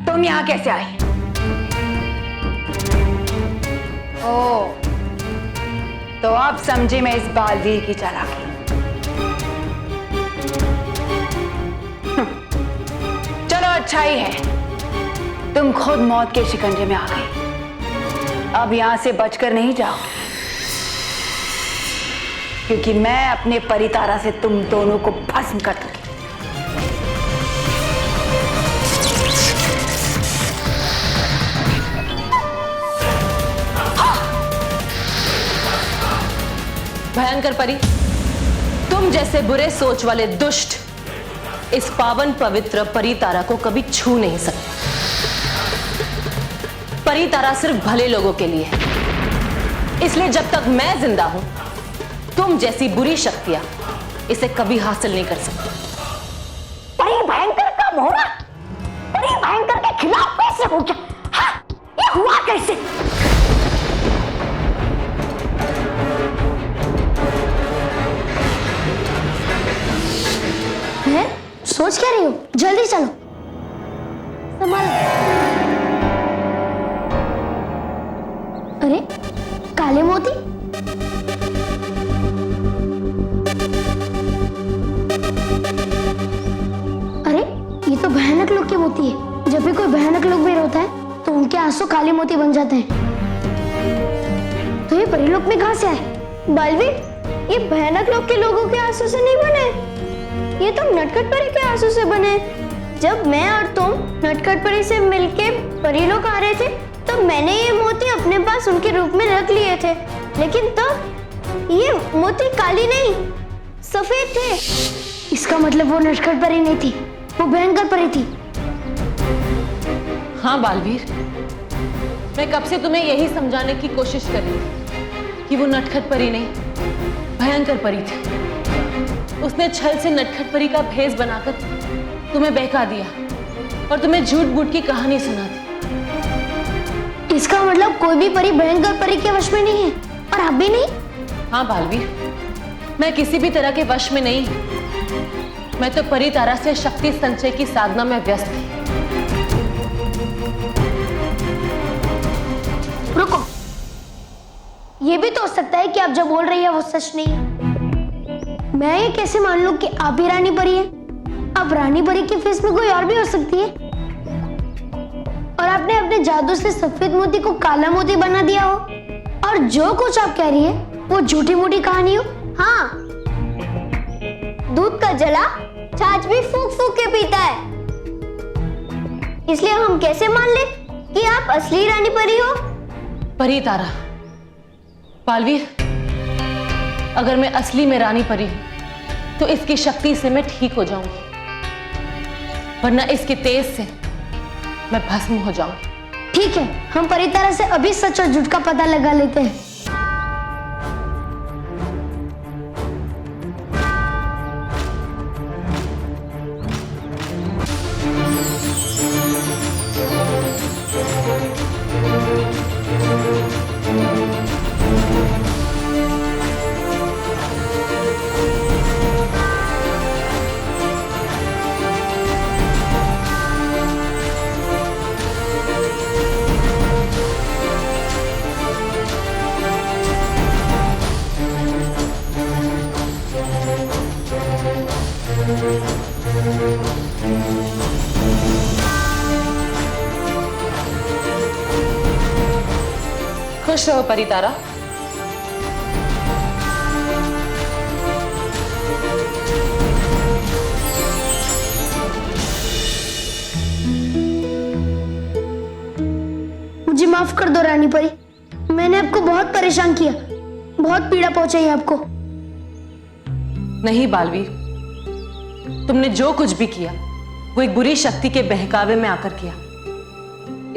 तुम यहां कैसे आई? ओ, तो अब समझी मैं इस बालवीर की चालाकी। चलो, अच्छा ही है, तुम खुद मौत के शिकंजे में आ गई। अब यहां से बचकर नहीं जाओ, क्योंकि मैं अपने परितारा से तुम दोनों को भस्म कर दूंगी। भयंकर परी, तुम जैसे बुरे सोच वाले दुष्ट इस पावन पवित्र परितारा को कभी छू नहीं सकते। परितारा सिर्फ भले लोगों के लिए है, इसलिए जब तक मैं जिंदा हूं, तुम जैसी बुरी शक्तियां इसे कभी हासिल नहीं कर सकती। परी भयंकर का मोहरा परी भयंकर के खिलाफ कैसे हो गया? हाँ, ये हुआ कैसे? सोच क्या रही हो? जल्दी चलो, संभालो। काले मोती? अरे ये तो भयानक लोग के मोती है। जब भी कोई भयानक लोग में रोता है तो उनके आंसू काले मोती बन जाते हैं। तो ये परीलोक में कहां से आए? बालवीर, ये भयानक लोग के लोगों के आंसू से नहीं बने, ये तो नटखट परी के आंसू से बने। जब मैं और तुम नटखट परी से मिलके परीलोक आ रहे थे तो मैंने ये मोती अपने पास उनके रूप में रख लिए थे, लेकिन तब ये मोती काली नहीं सफेद थे। इसका मतलब वो नटखट परी नहीं थी, वो भयंकर परी थी। हाँ बालवीर, मैं कब से तुम्हें यही समझाने की कोशिश कर रही थी कि वो नटखट परी नहीं, भयंकर परी थी। उसने छल से नटखट परी का भेष बनाकर तुम्हें बहका दिया और तुम्हें झूठ मूठ की कहानी सुना दी। इसका मतलब कोई भी परी भयंकर परी के वश में नहीं है, और आप भी नहीं? हाँ बालवीर, मैं किसी भी तरह के वश में नहीं हूं। मैं तो परी तारा से शक्ति संचय की साधना में व्यस्त थी। रुको, ये भी तो हो सकता है कि आप जो बोल रही है वो सच नहीं है। मैं ये कैसे मान लूं कि आप ही रानी परी है? अब रानी परी के फेस में कोई और भी हो सकती है, और आपने अपने जादू से सफेद मोती को काला मोती बना दिया हो, और जो कुछ आप कह रही है वो झूठी मूठी कहानी हो। हाँ, दूध का जला छाछ भी फूंक फूंक के पीता है, इसलिए हम कैसे मान ले कि आप असली रानी परी हो? परी तारा, बालवीर, अगर मैं असली में रानी परी हूं तो इसकी शक्ति से मैं ठीक हो जाऊंगी, वरना इसके तेज से मैं भस्म हो जाऊंगी। ठीक है, हम परी तारा से अभी सच और झूठ का पता लगा लेते हैं। खुश रहो परी तारा। मुझे माफ कर दो रानी परी, मैंने आपको बहुत परेशान किया, बहुत पीड़ा पहुंचाई आपको। नहीं बालवीर, तुमने जो कुछ भी किया वो एक बुरी शक्ति के बहकावे में आकर किया।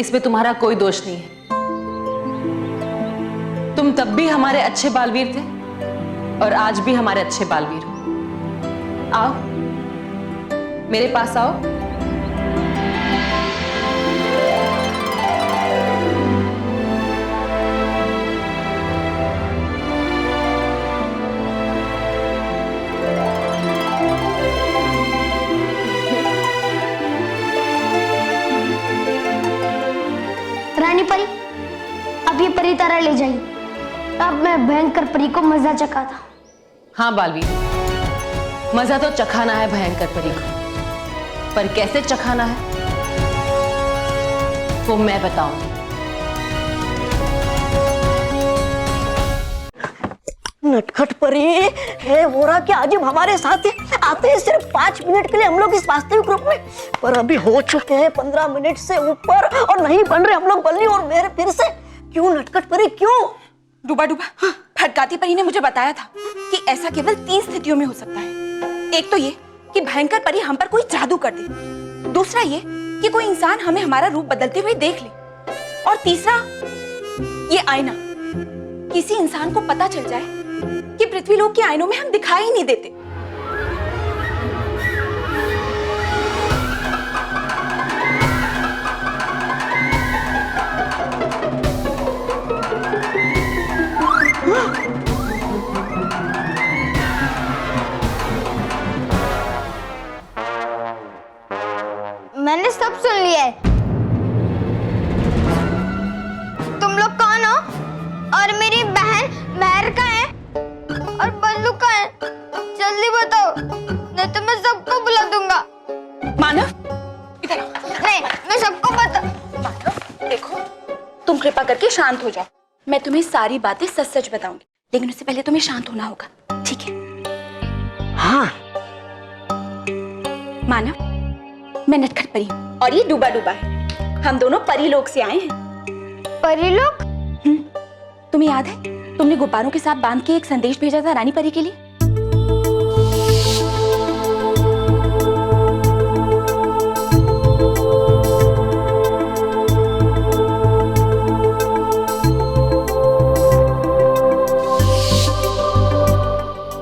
इसमें तुम्हारा कोई दोष नहीं है। तुम तब भी हमारे अच्छे बालवीर थे और आज भी हमारे अच्छे बालवीर हो। आओ, मेरे पास आओ। रानी परी, अब ये परी तारा ले जाइए। अब मैं भयंकर परी को मजा चखाता हूं। हाँ बालवीर, मजा तो चखाना है भयंकर परी को, पर कैसे चखाना है वो मैं बताऊंगी। नटखट परी, हे वोरा के आजिब हमारे साथ है। आते हैं सिर्फ 5 मिनट के लिए हम लोग इस वास्तविक रूप में, पर अभी हो चुके हैं 15 मिनट से ऊपर और नहीं बन रहे हम लोग बल्ली और मेरे फिर से। क्यों नटखट परी, क्यों? डूबा डूबा, फटकाती परी ने मुझे बताया था कि ऐसा केवल 3 स्थितियों में हो सकता है। एक तो ये कि भयंकर परी हम पर कोई जादू कर दे, दूसरा ये कि कोई इंसान हमें हमारा रूप बदलते हुए देख ले, और तीसरा ये आईना, किसी इंसान को पता चल जाए कि पृथ्वीलोक के आईनों में हम दिखाई ही नहीं देते। मैंने सब सुन लिया है। तुम लोग कौन हो और मेरी बहन कि शांत हो जाओ। मैं तुम्हें सारी बातें सच सच बताऊंगी, लेकिन उससे पहले तुम्हें शांत होना होगा, ठीक है? हाँ। मानव, मैं नटखट परी हूँ और ये डूबा डूबा है। हम दोनों परी लोक से आए हैं। परी लोग? तुम्हें याद है तुमने गुब्बारों के साथ बांध के एक संदेश भेजा था रानी परी के लिए?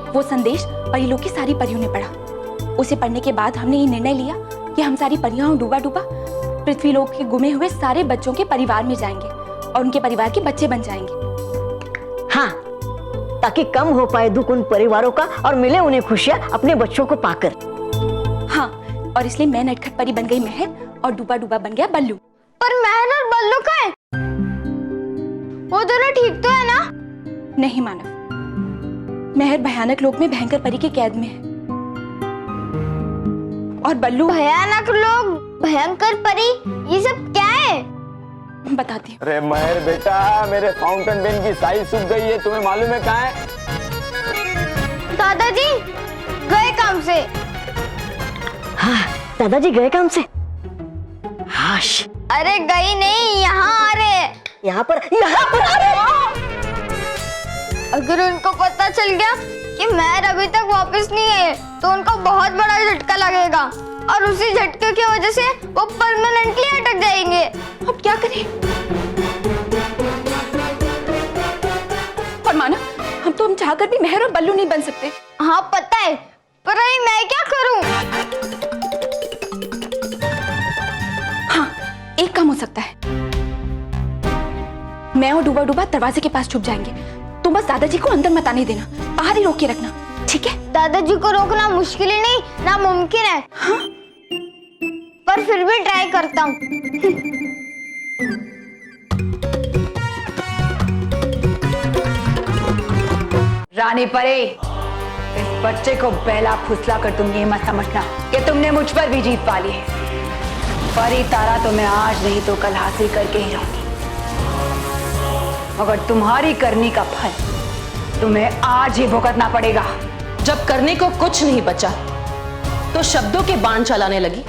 वो संदेश परिलोक की सारी परियों ने पढ़ा। उसे पढ़ने के बाद हमने ये निर्णय लिया कि हम सारी परियां और डूबा डूबा पृथ्वीलोक के गुमे हुए सारे बच्चों के परिवार में जाएंगे और उनके परिवार के बच्चे बन जाएंगे। हाँ, ताकि कम हो पाए दुख उन परिवारों का और मिले उन्हें खुशियां अपने बच्चों को पाकर। हाँ, और इसलिए मैं नटखट परी बन गई महर और डूबा डूबा बन गया बल्लू। पर महर और बल्लू का है? वो दोनों ठीक तो है ना? नहीं मानव, महर भयानक लोक में भयंकर परी के कैद में है और बल्लू भयानक लोग, भयंकर परी, ये सब क्या है? बताती हूँ। अरे महर बेटा, मेरे फाउंटेन पेन की साइज सूख गई है, तुम्हें मालूम है कहाँ है? दादाजी गए काम से। हाँ, दादाजी गए काम से। हाश। अरे गई नहीं, यहाँ आ रहे। यहाँ पर आ रहे। अगर उनको पता चल गया कि महर अभी तक वापस नहीं है तो उनको बहुत बड़ा झटका लगेगा और उसी झटके की वजह से वो परमानेंटली अटक जाएंगे। अब क्या करें? और माना, हम चाहकर भी महर और बल्लू नहीं बन सकते। हाँ पता है, पर अभी मैं क्या करूं? हाँ, एक काम हो सकता है। मैं और डूबा डूबा दरवाजे के पास छुप जाएंगे। तुम बस दादाजी को अंदर मत आने देना, बाहर ही रोक के रखना, ठीक है? दादाजी को रोकना मुश्किल ही नहीं, नामुमकिन है। हाँ? पर फिर भी ट्राई करता हूँ। रानी परी, इस बच्चे को बहला फुसला कर तुम ये मत समझना कि तुमने मुझ पर भी जीत पा ली है। परी तारा तो मैं आज नहीं तो कल हासिल करके ही रहूंगी, मगर तुम्हारी करनी का फल तुम्हें आज ही भुगतना पड़ेगा। जब करने को कुछ नहीं बचा तो शब्दों के बाण चलाने लगी।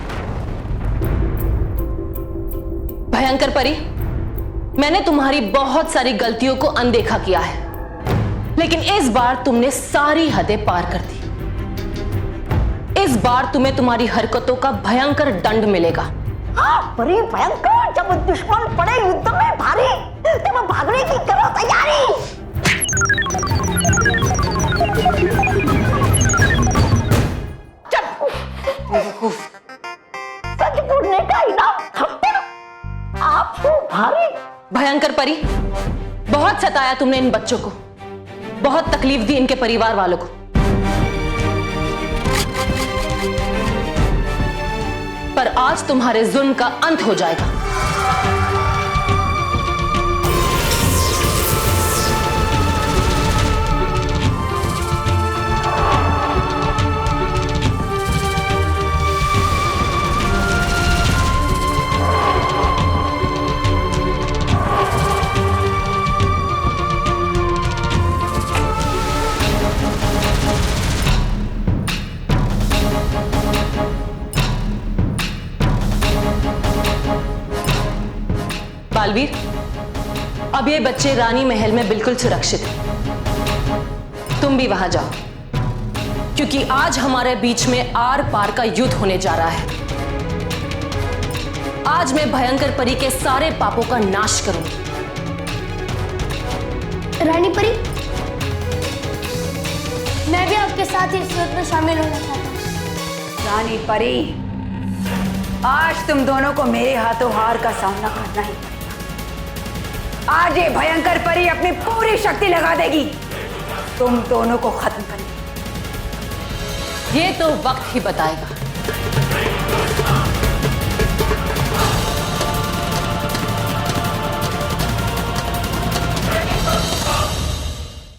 भयंकर परी, मैंने तुम्हारी बहुत सारी गलतियों को अनदेखा किया है, लेकिन इस बार तुमने सारी हदें पार कर दी। इस बार तुम्हें तुम्हारी हरकतों का भयंकर दंड मिलेगा। हाँ, परी भयंकर, जब दुश्मन पड़े युद्ध में भारी तब भागने की करो तैयारी। सच बोलने का इनाम थप्पड़ आपको भारी। भयंकर परी, बहुत सताया तुमने इन बच्चों को, बहुत तकलीफ दी इनके परिवार वालों को, पर आज तुम्हारे जुल्म का अंत हो जाएगा। बालवीर, अब ये बच्चे रानी महल में बिल्कुल सुरक्षित हैं। तुम भी वहां जाओ, क्योंकि आज हमारे बीच में आर पार का युद्ध होने जा रहा है। आज मैं भयंकर परी के सारे पापों का नाश करूंगी। रानी परी, मैं भी आपके साथ इस युद्ध में शामिल होना चाहता हूँ। रानी परी, आज तुम दोनों को मेरे हाथों हार का सामना करना ही पड़ेगा। आज ये भयंकर परी अपनी पूरी शक्ति लगा देगी तुम दोनों को खत्म करने। ये तो वक्त ही बताएगा।